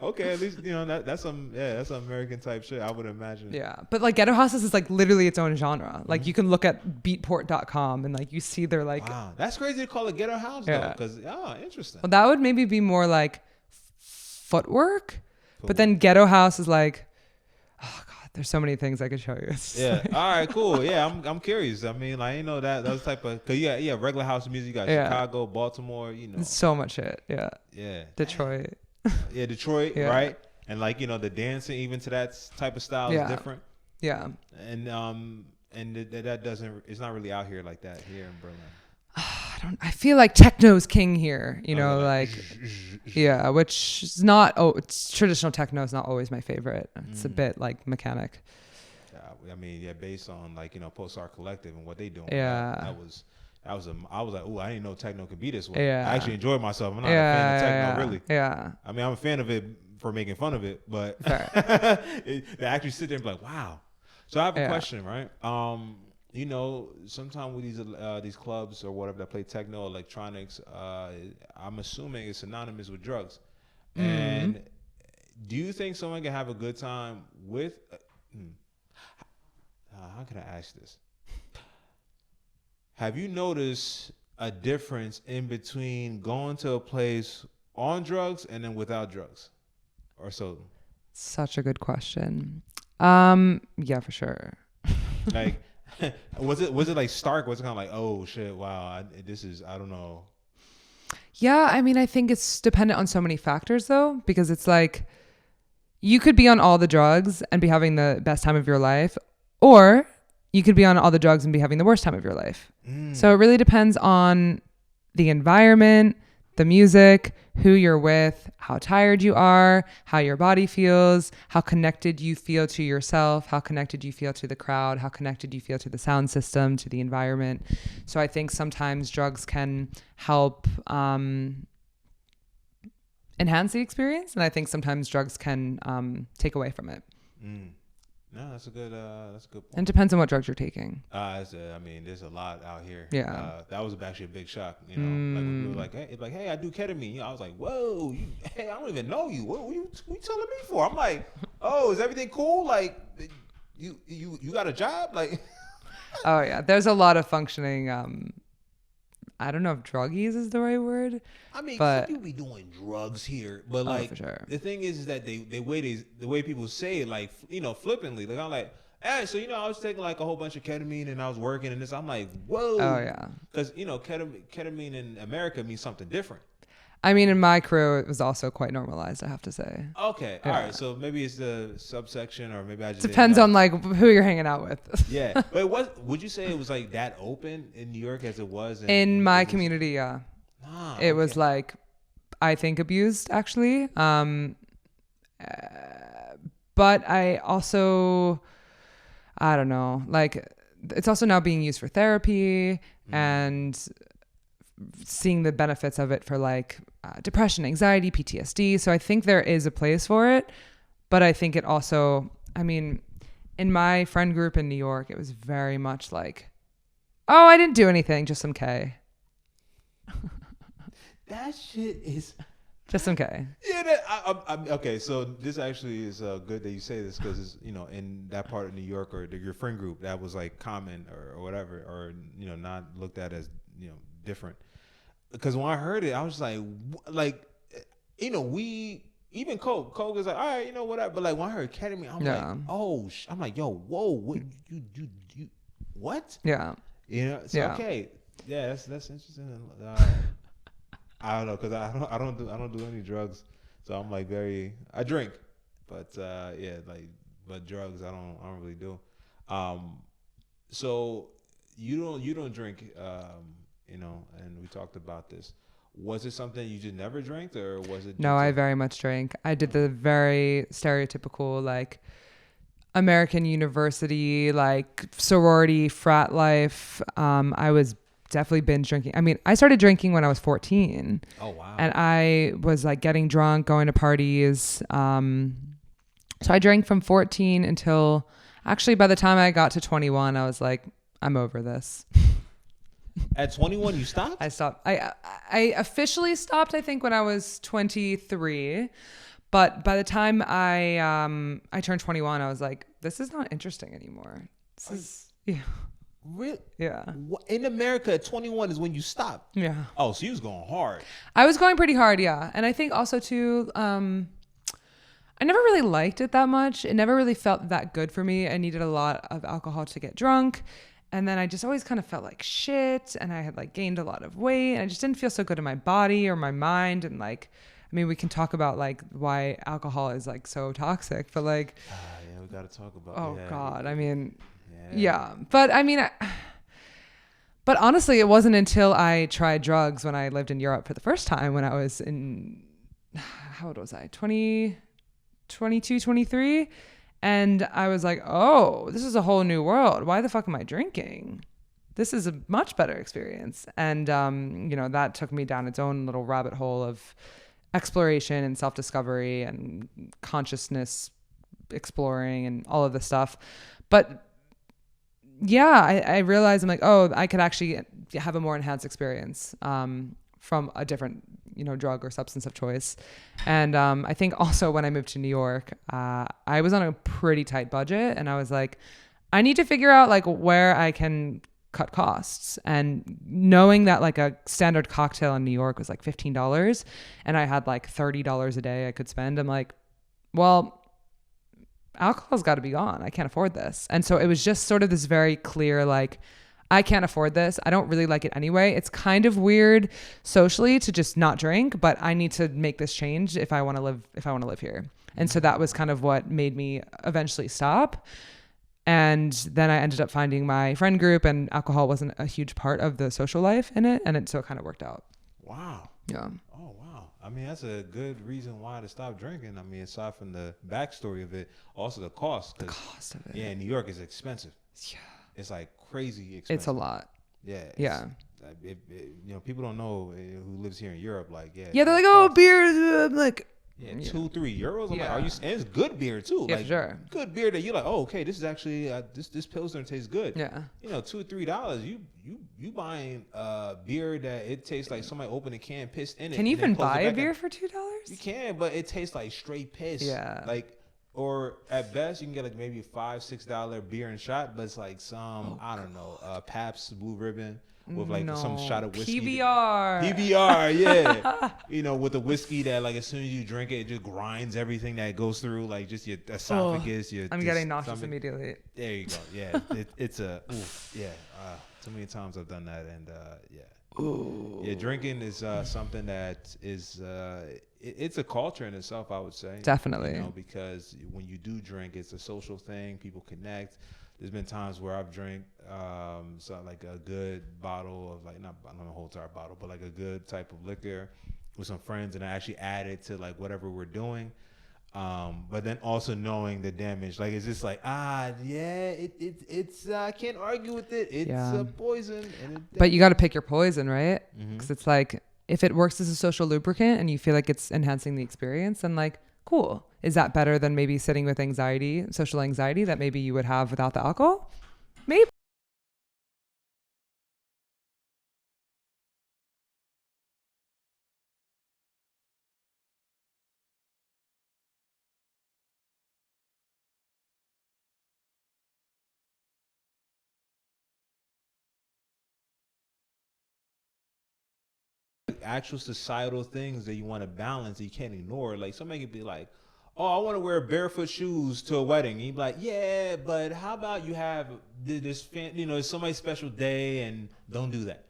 okay, at least, you know, that's some American type shit, I would imagine. Yeah. But like ghetto houses is like literally its own genre. Like you can look at beatport.com and like you see they're like. Wow. That's crazy to call it ghetto house though. Because, interesting. Well, that would maybe be more like footwork. But then ghetto house is like, oh God, there's so many things I could show you. Yeah. All right, cool. Yeah, I'm curious. I mean, like, you know, those type of, cause regular house music, you got Chicago, Baltimore, you know. So much shit. Yeah. Yeah. Detroit. Yeah, Detroit, right? And like, you know, the dancing even to that type of style is different. Yeah. And that doesn't, it's not really out here like that here in Berlin. I feel like techno's king here, you know, like, which is not, it's traditional techno is not always my favorite. It's a bit like mechanic. I mean, based on like, you know, Post Art Collective and what they doing. Yeah. I was like, oh, I didn't know techno could be this way. Yeah. I actually enjoyed myself. I'm not a fan of techno, really. Yeah. I mean, I'm a fan of it for making fun of it, but they actually sit there and be like, wow. So I have a question, right? You know, sometimes with these clubs or whatever that play techno, electronics, I'm assuming it's synonymous with drugs. Mm-hmm. And do you think someone can have a good time with? How can I ask this? Have you noticed a difference in between going to a place on drugs and then without drugs, or so? Such a good question. Yeah, for sure. Like. Was it like stark? Was it kind of like, oh shit, wow, I don't know. Yeah, I mean, I think it's dependent on so many factors though, because it's like you could be on all the drugs and be having the best time of your life, or you could be on all the drugs and be having the worst time of your life. So it really depends on the environment, the music, who you're with, how tired you are, how your body feels, how connected you feel to yourself, how connected you feel to the crowd, how connected you feel to the sound system, to the environment. So I think sometimes drugs can help enhance the experience, and I think sometimes drugs can take away from it. No, that's a good point. And it depends on what drugs you're taking. I mean, there's a lot out here. Yeah. That was actually a big shock. You know, like when we were like, hey, I do ketamine. You know, I was like, whoa, hey, I don't even know you. What you telling me for? I'm like, oh, is everything cool? Like, you got a job? Like, oh yeah, there's a lot of functioning I don't know if druggies is the right word. I mean, but some people be doing drugs here, but oh, like for sure. the thing is that the way people say it, like flippantly, like I'm like, hey, so I was taking like a whole bunch of ketamine and I was working and this. I'm like, whoa, Oh yeah. because ketamine in America means something different. I mean, in my crew, it was also quite normalized, I have to say. Okay, Yeah. all right. So maybe it's the subsection, or maybe I just Depends didn't on know. like who you're hanging out with. Yeah, but would you say it was like that open in New York as it was In my community, yeah. It was okay. like, I think abused actually. But I also, I don't know, like it's also now being used for therapy and seeing the benefits of it for like depression, anxiety, PTSD. So I think there is a place for it, but I think it also, I mean, in my friend group in New York, it was very much like, oh, I didn't do anything, just some K. That shit is. Just some K. Yeah, okay. So this actually is good that you say this because it's in that part of New York or your friend group that was like common or whatever or not looked at as different. Because when I heard it, I was like we even Coke is like all right whatever. But like when I heard ketamine, I'm like I'm like yo whoa what you what Yeah. So okay that's interesting. I don't know because I don't do any drugs, so I'm like I drink, but but drugs I don't really do. So you don't drink, and we talked about this. Was it something you just never drank, or was it? No, I very much drank. I did the very stereotypical like American university like sorority frat life. I was definitely binge drinking. I mean, I started drinking when I was 14. Oh wow! And I was like getting drunk, going to parties. So I drank from 14 until actually by the time I got to 21, I was like, I'm over this. At 21, you stopped? I stopped. I officially stopped, I think, when I was 23. But by the time I turned 21, I was like, this is not interesting anymore. This is Really? Yeah. In America, at 21 is when you stop. Yeah. Oh, so you was going hard. I was going pretty hard, yeah. And I think also too, I never really liked it that much. It never really felt that good for me. I needed a lot of alcohol to get drunk. And then I just always kind of felt like shit. And I had like gained a lot of weight. And I just didn't feel so good in my body or my mind. And like, I mean, we can talk about like why alcohol is like so toxic, but like, yeah, we got to talk about. Oh yeah, God. I mean, yeah. But I mean, but honestly, it wasn't until I tried drugs when I lived in Europe for the first time when I was in, how old was I? 22, 23. And I was like, oh, this is a whole new world. Why the fuck am I drinking? This is a much better experience. And, that took me down its own little rabbit hole of exploration and self-discovery and consciousness exploring and all of this stuff. But yeah, I realized I'm like, oh, I could actually have a more enhanced experience from a different, drug or substance of choice. And I think also when I moved to New York, I was on a pretty tight budget, and I was like, I need to figure out like where I can cut costs. And knowing that like a standard cocktail in New York was like $15, and I had like $30 a day I could spend, I'm like, well, alcohol's got to be gone. I can't afford this. And so it was just sort of this very clear, like, I can't afford this. I don't really like it anyway. It's kind of weird socially to just not drink, but I need to make this change if I want to live here. And so that was kind of what made me eventually stop. And then I ended up finding my friend group, and alcohol wasn't a huge part of the social life in it. And so it kind of worked out. Wow. Yeah. Oh, wow. I mean, that's a good reason why to stop drinking. I mean, aside from the backstory of it, also the cost. The cost of it. Yeah, New York is expensive. Yeah. It's like crazy expensive. It's a lot. Yeah. Yeah. People don't know who lives here in Europe. Like, yeah, they're like, oh, beer. I'm like, yeah, 2-3 euros. I'm yeah. like, and it's good beer too. Yeah, like, sure. Good beer that you're like, oh, okay, this is actually this Pilsner tastes good. Yeah. $2-3. You buying beer that it tastes like somebody opened a can, pissed in it. Can you even buy a beer for $2? You can, but it tastes like straight piss. Yeah. Like, or at best you can get like maybe $5-6 beer and shot, but it's like some I don't know, Pabst Blue Ribbon with like some shot of whiskey. PBR. Yeah. With the whiskey that like as soon as you drink it just grinds everything that goes through like just your esophagus. I'm getting nauseous immediately. There you go. Yeah. It's a yeah. Too many times I've done that, and yeah. Ooh. Yeah, drinking is something that is it's a culture in itself, I would say. Definitely. Because when you do drink, it's a social thing. People connect. There's been times where I've drank so like a good bottle of like not a whole entire bottle, but like a good type of liquor with some friends, and I actually add it to like whatever we're doing. But then also knowing the damage, like it's just like it's I can't argue with it. It's a poison. But you got to pick your poison, right? Because it's like if it works as a social lubricant and you feel like it's enhancing the experience, then like cool. Is that better than maybe sitting with social anxiety that maybe you would have without the alcohol? Maybe. Actual societal things that you want to balance that you can't ignore. Like somebody could be like, oh, I want to wear barefoot shoes to a wedding. And you'd be like, yeah, but how about you have this it's somebody's special day and don't do that.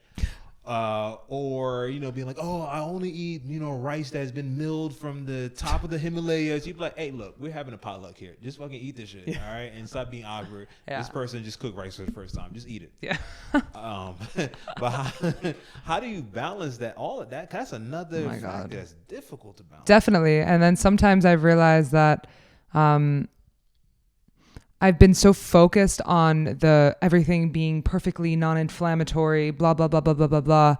Or being like, oh, I only eat rice that's been milled from the top of the Himalayas. You'd be like, hey, look, we're having a potluck here. Just fucking eat this shit, all right? And stop being awkward. Yeah. This person just cooked rice for the first time. Just eat it. Yeah. But how do you balance that? All of that? That's another factor that's difficult to balance. Definitely. And then sometimes I've realized that I've been so focused on everything being perfectly non-inflammatory, blah, blah, blah, blah, blah, blah, blah.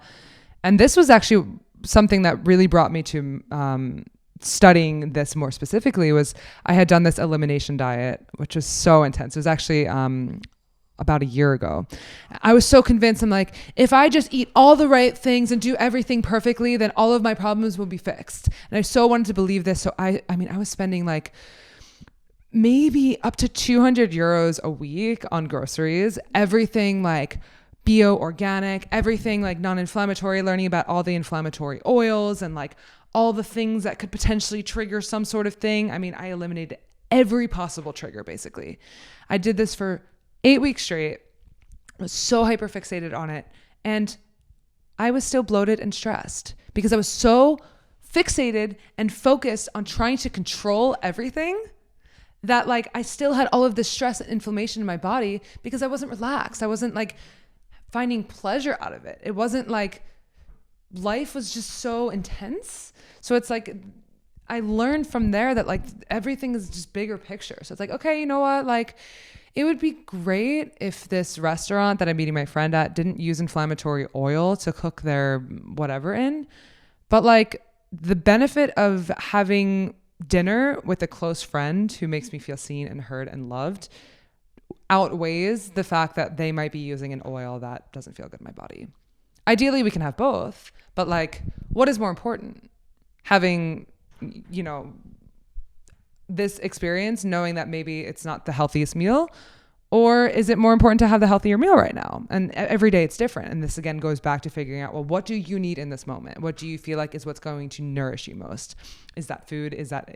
And this was actually something that really brought me to studying this more specifically. Was I had done this elimination diet, which was so intense. It was actually about a year ago. I was so convinced. I'm like, if I just eat all the right things and do everything perfectly, then all of my problems will be fixed. And I so wanted to believe this. So I was spending like maybe up to 200 euros a week on groceries, everything like bio organic, everything like non-inflammatory, learning about all the inflammatory oils and like all the things that could potentially trigger some sort of thing. I mean, I eliminated every possible trigger basically. I did this for 8 weeks straight. I was so hyper fixated on it. And I was still bloated and stressed because I was so fixated and focused on trying to control everything that like I still had all of this stress and inflammation in my body because I wasn't relaxed. I wasn't like finding pleasure out of it. It wasn't like life was just so intense. So it's like I learned from there that like everything is just bigger picture. So it's like, okay, you know what? Like it would be great if this restaurant that I'm meeting my friend at didn't use inflammatory oil to cook their whatever in. But like the benefit of having dinner with a close friend who makes me feel seen and heard and loved outweighs the fact that they might be using an oil that doesn't feel good in my body. Ideally, we can have both, but like, what is more important? Having, this experience, knowing that maybe it's not the healthiest meal, or is it more important to have the healthier meal right now? And every day it's different. And this again goes back to figuring out, well, what do you need in this moment? What do you feel like is what's going to nourish you most? Is that food? Is that,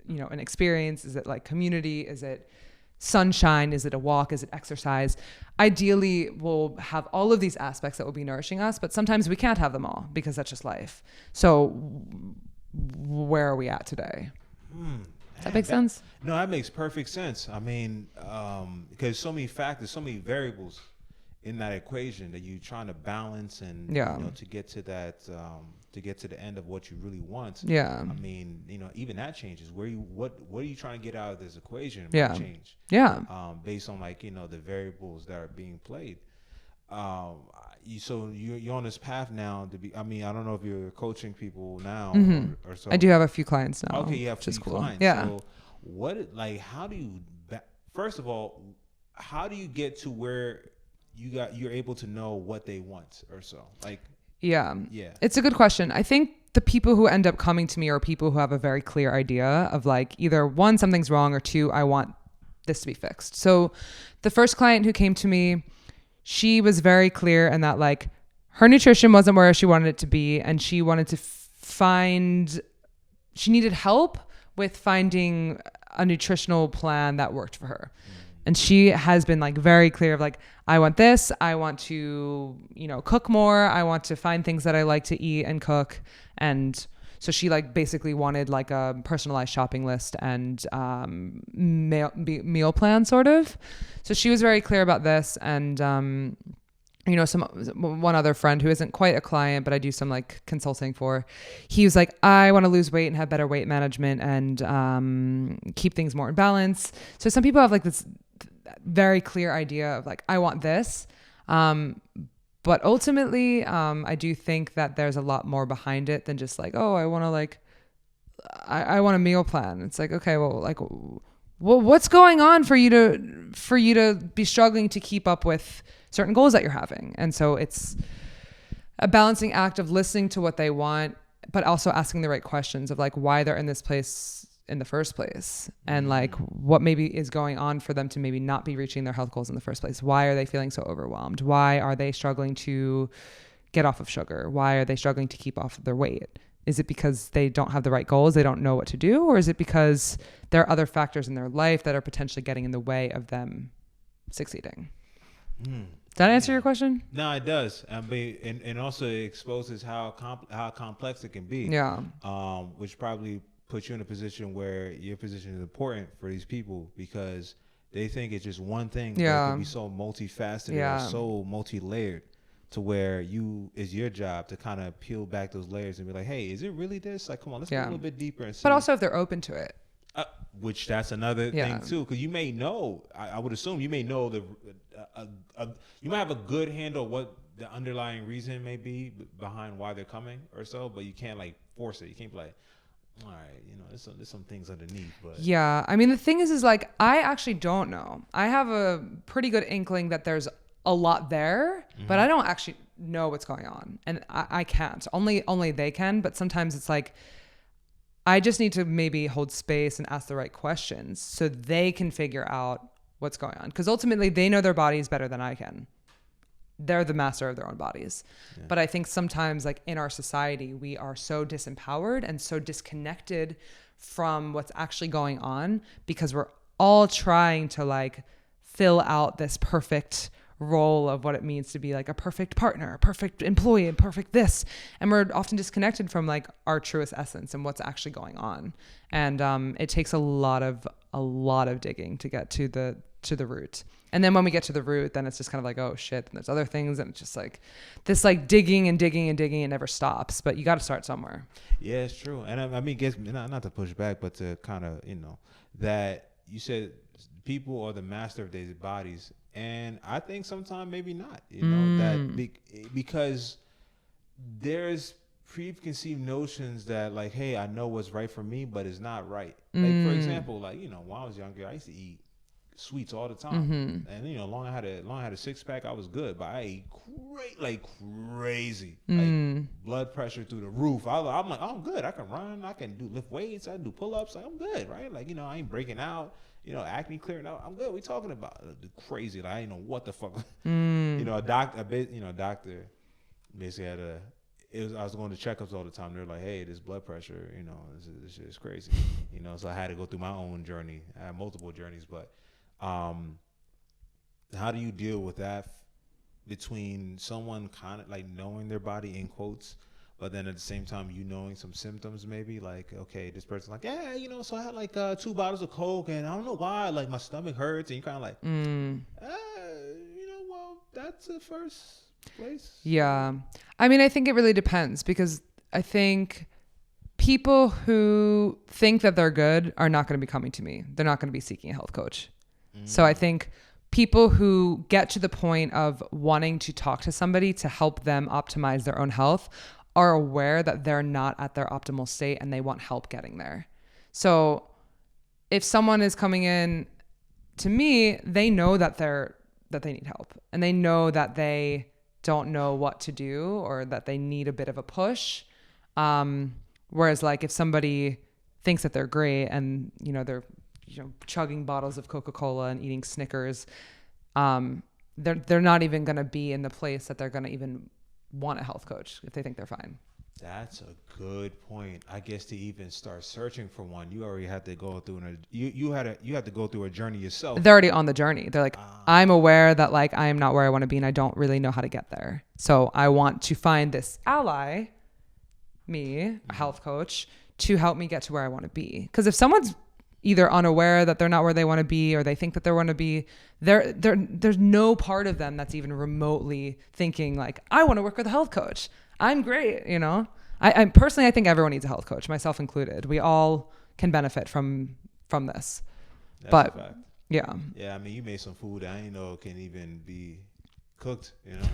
an experience? Is it like community? Is it sunshine? Is it a walk? Is it exercise? Ideally, we'll have all of these aspects that will be nourishing us, but sometimes we can't have them all because that's just life. So where are we at today? Does that make sense? No, that makes perfect sense. I mean, because so many factors, so many variables in that equation that you're trying to balance and to get to that, to get to the end of what you really want. Yeah. I mean, even that changes. What are you trying to get out of this equation? Yeah. Change. Yeah. Based on like the variables that are being played. So you're on this path now to be. I mean, I don't know if you're coaching people now or so. I do have a few clients now. Okay, you have a few clients. Yeah. So how do you? First of all, how do you get to where you're able to know what they want or so? Like. Yeah. Yeah. It's a good question. I think the people who end up coming to me are people who have a very clear idea of like either one, something's wrong, or two, I want this to be fixed. So the first client who came to me, she was very clear in that like her nutrition wasn't where she wanted it to be, and she wanted to she needed help with finding a nutritional plan that worked for her. And she has been like very clear of like, I want this, I want to, cook more, I want to find things that I like to eat and cook. And so she like basically wanted like a personalized shopping list and meal plan sort of. So she was very clear about this. And one other friend who isn't quite a client, but I do some like consulting for, he was like, I want to lose weight and have better weight management and keep things more in balance. So some people have like this very clear idea of like, I want this. But ultimately, I do think that there's a lot more behind it than just like, oh, I want to like, I want a meal plan. It's like, okay, well, like, what's going on for you to be struggling to keep up with certain goals that you're having? And so it's a balancing act of listening to what they want, but also asking the right questions of like why they're in this place in the first place, and like what maybe is going on for them to maybe not be reaching their health goals in the first place. Why are they feeling so overwhelmed? Why are they struggling to get off of sugar? Why are they struggling to keep off of their weight? Is it because they don't have the right goals, they don't know what to do? Or is it because there are other factors in their life that are potentially getting in the way of them succeeding? Does that answer your question? No, it does. I mean, and also it exposes how complex it can be. Yeah. Which probably puts you in a position where your position is important for these people because they think it's just one thing. Yeah. That can be so multifaceted or so multi-layered to where it's your job to kind of peel back those layers and be like, hey, is it really this? Like, come on, let's go a little bit deeper and see. But also if they're open to it. Which that's another thing too, because you may know, I would assume you may know you might have a good handle what the underlying reason may be behind why they're coming or so, but you can't like force it. You can't be like, all right, there's some things underneath, but yeah. I mean, the thing is like I actually don't know. I have a pretty good inkling that there's a lot there, but I don't actually know what's going on, and I can't. Only they can. But sometimes it's like I just need to maybe hold space and ask the right questions so they can figure out what's going on, because ultimately they know their bodies better than I can. They're the master of their own bodies. Yeah. But I think sometimes like in our society, we are so disempowered and so disconnected from what's actually going on because we're all trying to like fill out this perfect role of what it means to be like a perfect partner, a perfect employee, and perfect this. And we're often disconnected from like our truest essence and what's actually going on. And it takes a lot of digging to get to the root. And then when we get to the root, then it's just kind of like, oh shit, and there's other things, and it's just like this like digging and digging and digging, and never stops. But you got to start somewhere. Yeah, it's true. And I mean, not to push back, but to kind of that you said people are the master of their bodies, and I think sometimes maybe not. Because there's preconceived notions that like, hey, I know what's right for me, but it's not right. Like for example, like when I was younger, I used to eat sweets all the time, and long I had a 6-pack, I was good, but I ate crazy, like blood pressure through the roof. I'm like, oh, I'm good, I can run, I can lift weights, I can do pull-ups, like, I'm good, right? Like I ain't breaking out, acne clearing out, I'm good. We talking about crazy, like I didn't know what the fuck. A doctor basically I was going to checkups all the time. They're like, hey, this blood pressure, this shit is crazy, so I had to go through my own journey. I had multiple journeys, but how do you deal with that between someone kind of like knowing their body in quotes, but then at the same time knowing some symptoms, maybe like, okay, this person's like, yeah, so I had like 2 bottles of Coke and I don't know why, like my stomach hurts, and you kind of like, well, that's the first place. Yeah. I mean, I think it really depends, because I think people who think that they're good are not going to be coming to me. They're not going to be seeking a health coach. So I think people who get to the point of wanting to talk to somebody to help them optimize their own health are aware that they're not at their optimal state and they want help getting there. So if someone is coming in to me, they know that they need help, and they know that they don't know what to do, or that they need a bit of a push. Whereas like if somebody thinks that they're great and they're chugging bottles of Coca-Cola and eating Snickers, they're not even going to be in the place that they're going to even want a health coach if they think they're fine. That's a good point. I guess to even start searching for one, you already had to go through you had to go through a journey yourself. They're already on the journey. They're like, I'm aware that like I am not where I want to be and I don't really know how to get there. So I want to find this ally, me, a health coach, to help me get to where I want to be. Because if someone's either unaware that they're not where they want to be or they think that they want to be, there's no part of them that's even remotely thinking like, I want to work with a health coach. I'm great, you know. I personally, I think everyone needs a health coach, myself included. We all can benefit from this. That's but a fact. yeah, I mean, you made some food that I didn't know can even be cooked. You know,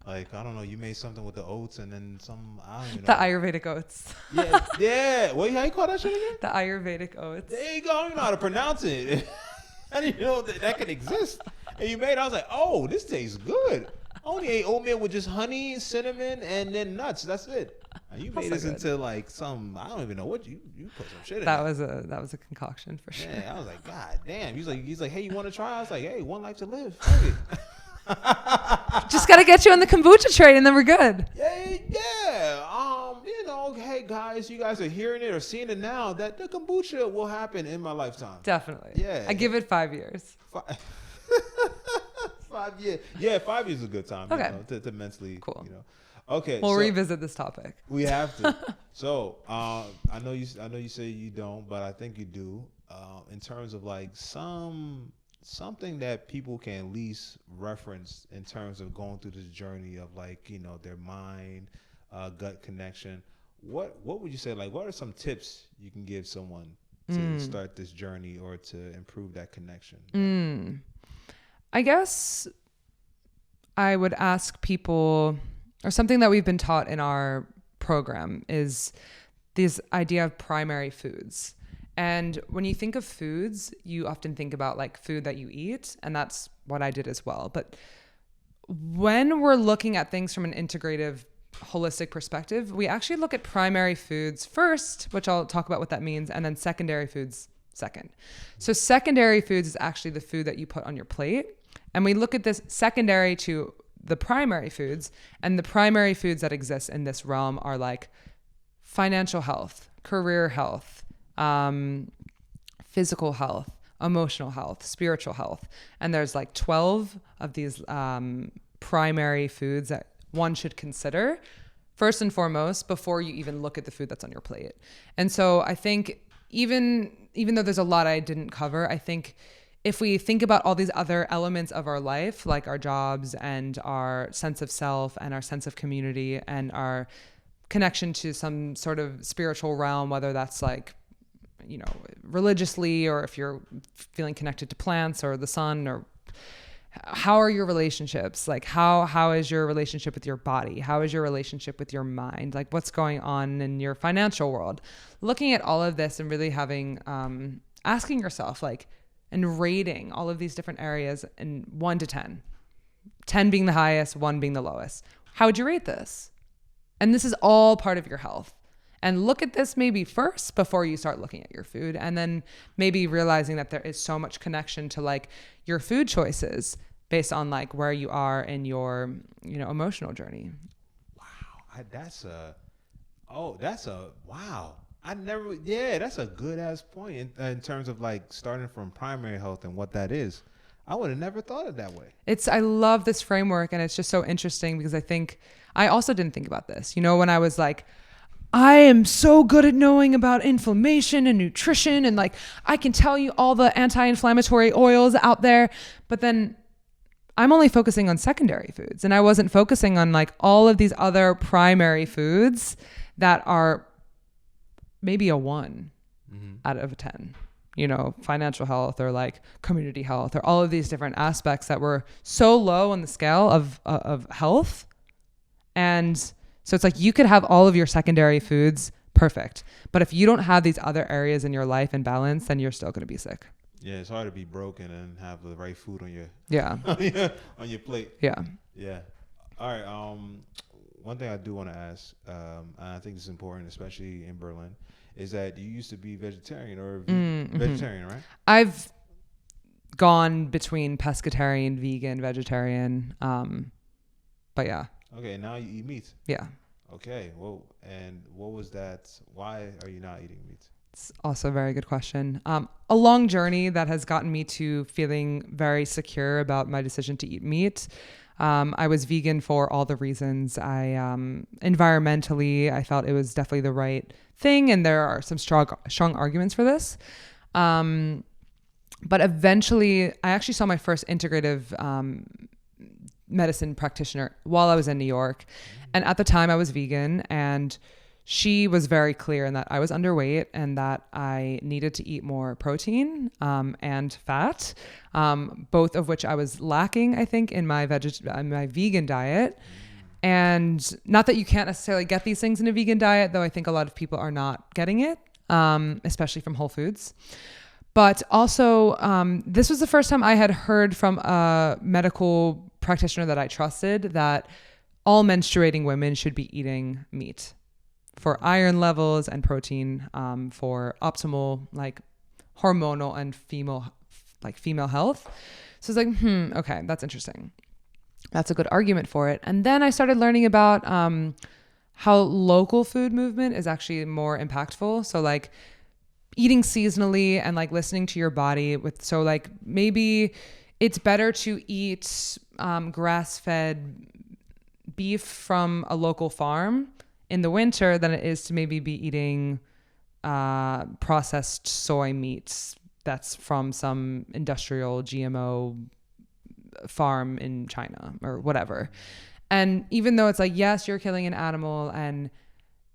like I don't know, you made something with the oats and then some. I don't even know. The Ayurvedic oats. Yeah. What? How you call that shit again? The Ayurvedic oats. There you go. You know how to pronounce it. I didn't know that could exist. And you made it. I was like, oh, this tastes good. I only ate oatmeal with just honey, cinnamon, and then nuts. That's it. And you made this into like some. I don't even know what you put some shit in. That was a concoction for sure. Yeah, I was like, God damn. He's like, hey, you want to try? I was like, hey, one life to live. Fuck it. Just gotta get you on the kombucha train, and then we're good. Yeah. You know, hey guys, you guys are hearing it or seeing it now. That the kombucha will happen in my lifetime. Definitely. Yeah. I give it 5 years. 5 years. Yeah, 5 years is a good time. Okay. You know, to mentally. Cool. You know. Okay. We'll so revisit this topic. we have to. So I know you say you don't, but I think you do. In terms of like something that people can at least reference in terms of going through this journey of like, you know, their mind, gut connection. What would you say? Like, what are some tips you can give someone to start this journey or to improve that connection? I guess I would ask people, or something that we've been taught in our program is this idea of primary foods. And when you think of foods, you often think about like food that you eat, and that's what I did as well. But when we're looking at things from an integrative, holistic perspective, we actually look at primary foods first, which I'll talk about what that means, and then secondary foods second. So secondary foods is actually the food that you put on your plate. And we look at this secondary to the primary foods, and the primary foods that exist in this realm are like financial health, career health, physical health, emotional health, spiritual health. And there's like 12 of these primary foods that one should consider first and foremost before you even look at the food that's on your plate. And so I think even though there's a lot I didn't cover, I think if we think about all these other elements of our life, like our jobs and our sense of self and our sense of community and our connection to some sort of spiritual realm, whether that's like, you know, religiously, or if you're feeling connected to plants or the sun, or how are your relationships? Like how is your relationship with your body? How is your relationship with your mind? Like what's going on in your financial world? Looking at all of this and really having, asking yourself like, and rating all of these different areas in 1 to 10, 10 being the highest, 1 being the lowest. How would you rate this? And this is all part of your health. And look at this maybe first before you start looking at your food, and then maybe realizing that there is so much connection to like your food choices based on like where you are in your, you know, emotional journey. Wow. That's a wow. That's a good ass point in terms of like starting from primary health and what that is. I would have never thought of it that way. I love this framework, and it's just so interesting because I think I also didn't think about this. You know, when I was like, I am so good at knowing about inflammation and nutrition, and like I can tell you all the anti-inflammatory oils out there, but then I'm only focusing on secondary foods, and I wasn't focusing on like all of these other primary foods that are maybe a 1 out of a 10, you know, financial health or like community health or all of these different aspects that were so low on the scale of health. And so it's like you could have all of your secondary foods perfect, but if you don't have these other areas in your life in balance, then you're still going to be sick. Yeah, it's hard to be broken and have the right food on your on your plate. Yeah. All right. One thing I do want to ask, and I think this is important, especially in Berlin, is that you used to be vegetarian or vegetarian, right? I've gone between pescatarian, vegan, vegetarian, but yeah. Okay, now you eat meat. Yeah. Okay, well, and what was that? Why are you not eating meat? It's also a very good question. A long journey that has gotten me to feeling very secure about my decision to eat meat. I was vegan for all the reasons. Environmentally, I felt it was definitely the right thing, and there are some strong arguments for this. But eventually, I actually saw my first integrative medicine practitioner while I was in New York. And at the time I was vegan, and she was very clear in that I was underweight and that I needed to eat more protein and fat, both of which I was lacking, I think, in my my vegan diet. And not that you can't necessarily get these things in a vegan diet, though I think a lot of people are not getting it, especially from Whole Foods. But also, this was the first time I had heard from a medical practitioner that I trusted that all menstruating women should be eating meat for iron levels and protein, for optimal, like, hormonal and female health. So it's like, okay, that's interesting. That's a good argument for it. And then I started learning about how local food movement is actually more impactful. So like eating seasonally and like listening to your body so like maybe it's better to eat grass-fed beef from a local farm in the winter than it is to maybe be eating processed soy meats that's from some industrial GMO farm in China or whatever. And even though it's like, yes, you're killing an animal, and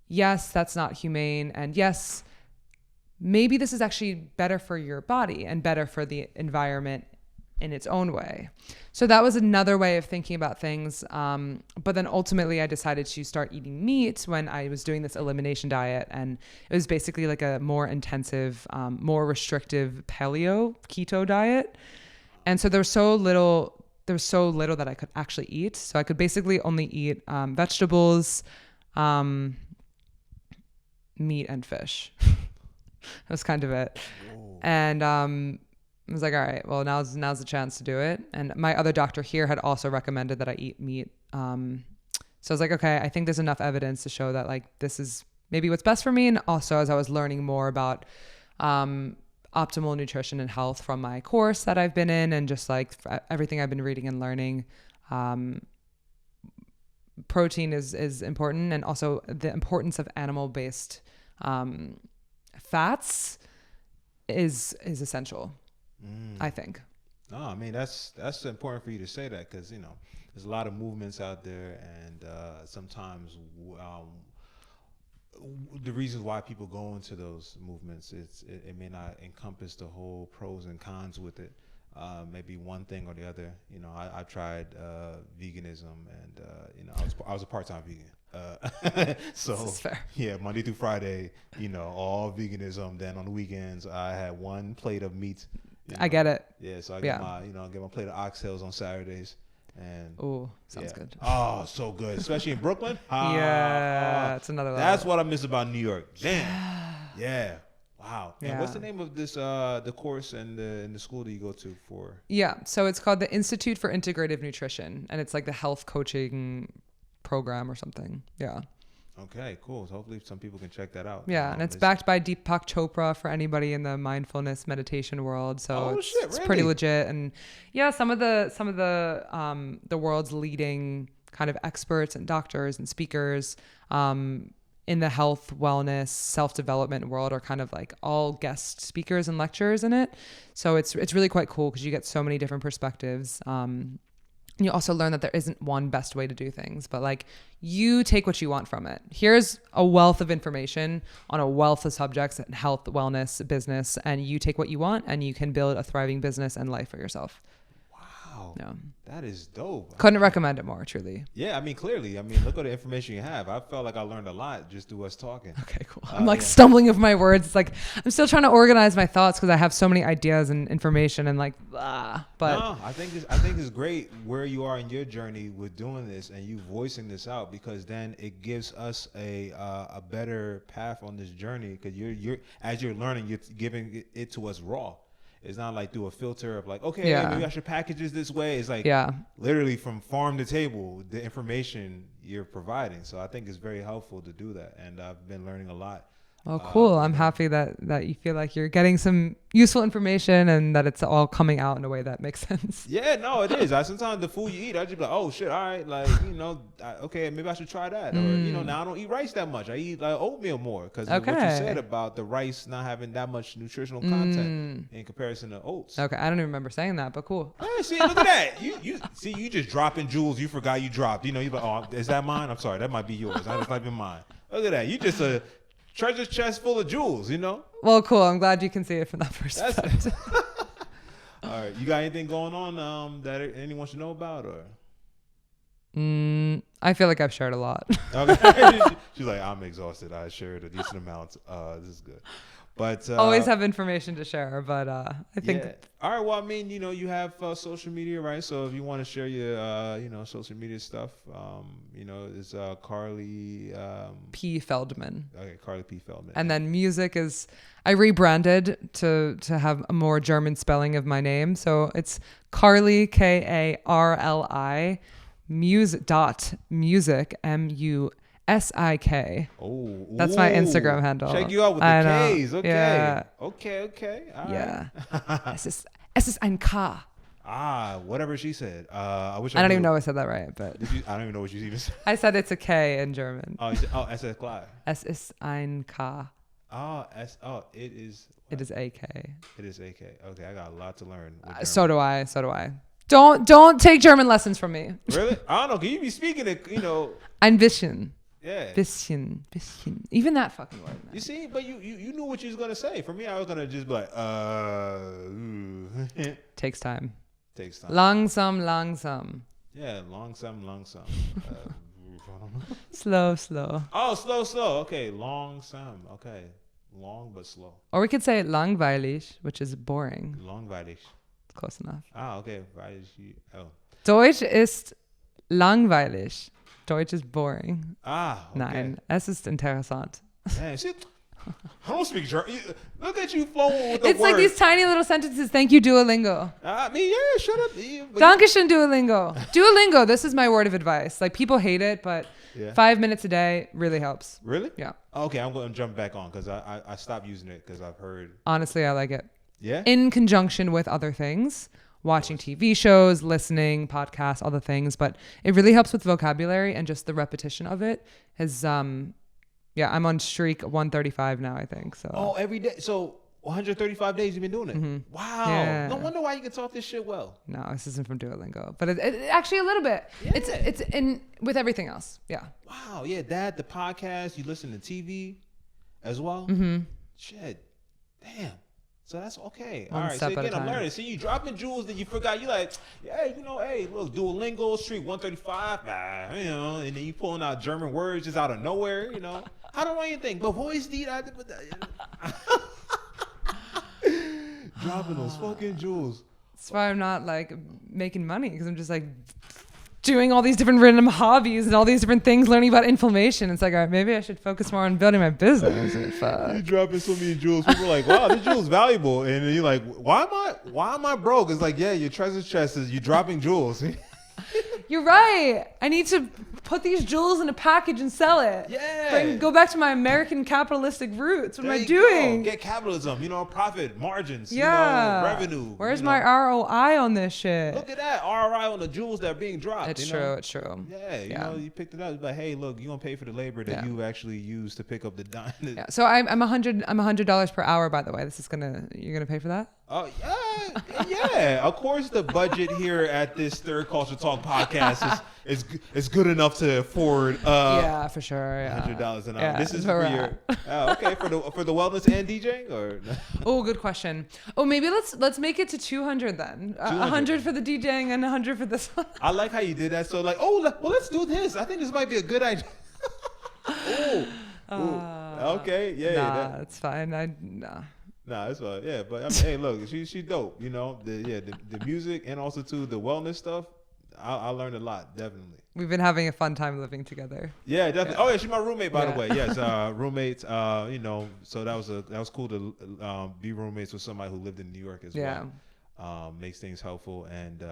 yes, that's not humane, and yes, maybe this is actually better for your body and better for the environment in its own way. So that was another way of thinking about things. But then ultimately I decided to start eating meat when I was doing this elimination diet. And it was basically like a more intensive, more restrictive paleo keto diet. And so there was so little that I could actually eat. So I could basically only eat vegetables, meat, and fish. That was kind of it. Whoa. And I was like, all right, well, now's the chance to do it. And my other doctor here had also recommended that I eat meat. So I was like, okay, I think there's enough evidence to show that like this is maybe what's best for me. And also as I was learning more about optimal nutrition and health from my course that I've been in and just like everything I've been reading and learning, protein is important, and also the importance of animal-based fats is essential. I think. No, I mean that's important for you to say that, because there's a lot of movements out there, and sometimes the reasons why people go into those movements, it may not encompass the whole pros and cons with it. Maybe one thing or the other. I tried veganism, and I was a part-time vegan. So This is fair. yeah, Monday through Friday, all veganism. Then on the weekends, I had one plate of meat. I get it. Yeah, so I get my plate of oxtails on Saturdays, and sounds good. Oh, so good, especially in Brooklyn. It's another level. That's what I miss about New York. Damn. Yeah. Wow. Yeah. And what's the name of this the course and the school that you go to for? Yeah, so it's called the Institute for Integrative Nutrition, and it's like the health coaching program or something. Yeah. Okay, cool. So hopefully some people can check that out. Yeah, and it's backed by Deepak Chopra for anybody in the mindfulness meditation world. So it's pretty legit. And yeah, some of the world's leading kind of experts and doctors and speakers in the health, wellness, self-development world are kind of like all guest speakers and lecturers in it. So it's really quite cool because you get so many different perspectives. You also learn that there isn't one best way to do things, but like you take what you want from it. Here's a wealth of information on a wealth of subjects in health, wellness, business, and you take what you want and you can build a thriving business and life for yourself. Wow. Yeah. That is dope. Couldn't recommend it more, truly. Yeah, I mean, clearly. I mean, look at the information you have. I felt like I learned a lot just through us talking. Okay, cool. I'm like stumbling over my words. It's like I'm still trying to organize my thoughts because I have so many ideas and information and like, but no, I think it's great where you are in your journey with doing this and you voicing this out, because then it gives us a better path on this journey, because you're as you're learning, you're giving it to us raw. It's not like through a filter of like, okay, maybe I should package this way. It's like literally from farm to table, the information you're providing. So I think it's very helpful to do that. And I've been learning a lot. Oh, cool. I'm happy that you feel like you're getting some useful information and that it's all coming out in a way that makes sense. Yeah, no, it is. Sometimes the food you eat, I just be like, oh shit, all right, like, okay, maybe I should try that. Or, now I don't eat rice that much. I eat like oatmeal more because of what you said about the rice not having that much nutritional content in comparison to oats. Okay, I don't even remember saying that, but cool. Hey, see, look at that. You see, you just dropping jewels you forgot you dropped. You're like, oh, is that mine? I'm sorry, that might be yours. That might be mine. Look at that. You just a treasure chest full of jewels, Well, cool. I'm glad you can see it from that perspective. All right. You got anything going on that anyone should know about, or? I feel like I've shared a lot. Okay. She's like, I'm exhausted. I shared a decent amount. This is good. But always have information to share, but I think all right. Well, I mean, you have social media, right? So if you want to share your social media stuff, it's Carly P. Feldman. Okay, Carly P. Feldman. And then music is I rebranded to have a more German spelling of my name, so it's Carly Karli music MUSIK. Oh, that's my Instagram handle. Check you out with the K's. Okay. Yeah. Okay. All right. Es ist ein K. Whatever she said. I don't even know if I said that right, but I don't even know what you even said. I said it's a K in German. Es ist klar. Es ist ein K. It is. It is AK. It is AK. Okay, I got a lot to learn. So do I. Don't take German lessons from me. Really? I don't know. Can you be speaking it? Ein bisschen. Yeah. Bisschen. Even that fucking word, man. You see, but you knew what you was gonna say. For me, I was gonna just be like, Takes time. Langsam. Yeah, langsam. Slow. Oh, slow. Okay, langsam. Okay, long but slow. Or we could say langweilig, which is boring. Langweilig. Close enough. Okay. Deutsch ist langweilig. Deutsch is boring. Okay. Nein, es ist interessant. Man, I don't speak German. Look at you flowing with the It's words. like these tiny little sentences. Thank you, Duolingo. Shut up. Dankeschön, Duolingo. Duolingo, this is my word of advice. Like, people hate it, but 5 minutes a day really helps. Really? Yeah. Okay, I'm going to jump back on because I stopped using it because I've heard. Honestly, I like it. Yeah? In conjunction with other things. Watching TV shows, listening, podcasts, all the things. But it really helps with vocabulary, and just the repetition of it has, I'm on streak 135 now, I think. So. Oh, every day. So 135 days you've been doing it. Mm-hmm. Wow. Yeah. No wonder why you can talk this shit well. No, this isn't from Duolingo, but it actually a little bit. Yeah. It's in with everything else. Yeah. Wow. Yeah, that, the podcast, you listen to TV as well. Mm-hmm. Shit. Damn. So that's okay. One all right. So step at a again, I'm time. learning. See, you dropping jewels that you forgot. You like, hey, look, Duolingo, Street 135, and then you pulling out German words just out of nowhere, I don't know anything, but voice need dropping those fucking jewels. That's why I'm not like making money, because I'm just like doing all these different random hobbies and all these different things, learning about inflammation. It's like, all right, maybe I should focus more on building my business. You're dropping so many jewels. People are like, wow, this jewel's valuable. And then you're like, why am I broke? It's like, yeah, your treasure chest is you dropping jewels. You're right. I need to put these jewels in a package and sell it. Yeah. Go back to my American capitalistic roots. What there am I doing? Get capitalism, profit, margins, revenue. Where's my ROI on this shit? Look at that ROI on the jewels that are being dropped. It's true. Yeah, you picked it up. It's like, hey, look, you're gonna pay for the labor that you actually used to pick up the dime. Yeah. So I'm $100 per hour, by the way. You're gonna pay for that? Oh yeah. Of course, the budget here at this Third Culture Talk podcast is good enough to afford. Yeah, for sure. Yeah. $100 an hour. Yeah, This is for your. Okay, for the wellness and DJing, or. Oh, good question. Oh, maybe let's make it to 200 then. 100 for the DJing and 100 for this one. I like how you did that. So let's do this. I think this might be a good idea. Okay, yeah. Nah, it's fine. Nah, it's fine. Yeah, but I mean, hey, look, she's dope. The music and also too the wellness stuff. I learned a lot, definitely. We've been having a fun time living together. Yeah, definitely. Yeah. Oh yeah, she's my roommate, by the Yeah. way. Yes, roommates. So that was cool to be roommates with somebody who lived in New York as Yeah. well. Makes things helpful, and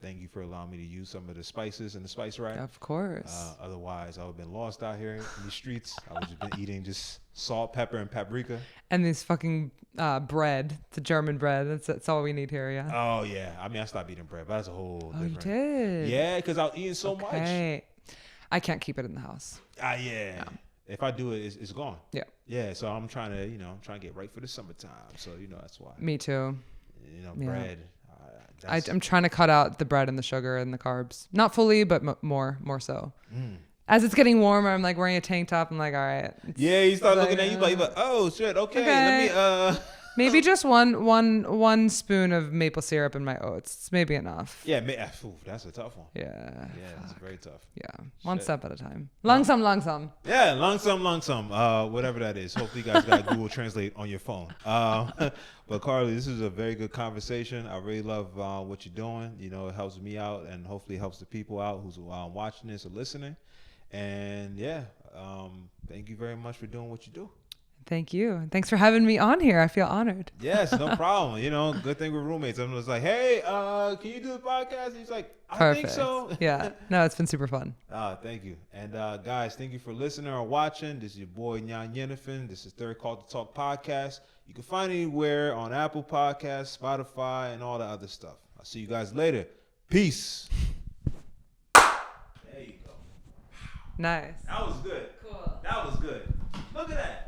thank you for allowing me to use some of the spices in the spice rack. Of course. Otherwise, I would have been lost out here in the streets. I would have been eating just salt, pepper, and paprika. And this fucking bread, the German bread. That's all we need here, yeah. Oh yeah, I mean I stopped eating bread, but that's a whole. Oh, you different. did? Yeah, because I was eating so much. Okay. I can't keep it in the house. Yeah. No. If I do it, it's gone. Yeah. Yeah. So I'm trying to get right for the summertime. So that's why. Me too. Yeah. Bread. I'm trying to cut out the bread and the sugar and the carbs. Not fully, but more so. As it's getting warmer, I'm like wearing a tank top. I'm like, all right. Yeah, you start looking at you like, oh shit, okay. Let me Maybe just one spoon of maple syrup in my oats. It's maybe enough. Yeah, that's a tough one. Yeah. Yeah, it's very tough. Yeah. One step at a time. Langsam. Yeah, langsam. Whatever that is. Hopefully you guys got Google Translate on your phone. But Carly, this is a very good conversation. I really love what you're doing. It helps me out and hopefully helps the people out who's watching this or listening. And thank you very much for doing what you do. Thank you. Thanks for having me on here. I feel honored. Yes, no problem. Good thing we're roommates. I'm just like, hey, can you do the podcast? And he's like, I Perfect. think so. Yeah. No, it's been super fun. Thank you. And guys, thank you for listening or watching. This is your boy, Nyan Yenifin. This is Third Call to Talk podcast. You can find it anywhere on Apple Podcasts, Spotify, and all the other stuff. I'll see you guys later. Peace. There you go. Nice. That was good. Cool. That was good. Look at that.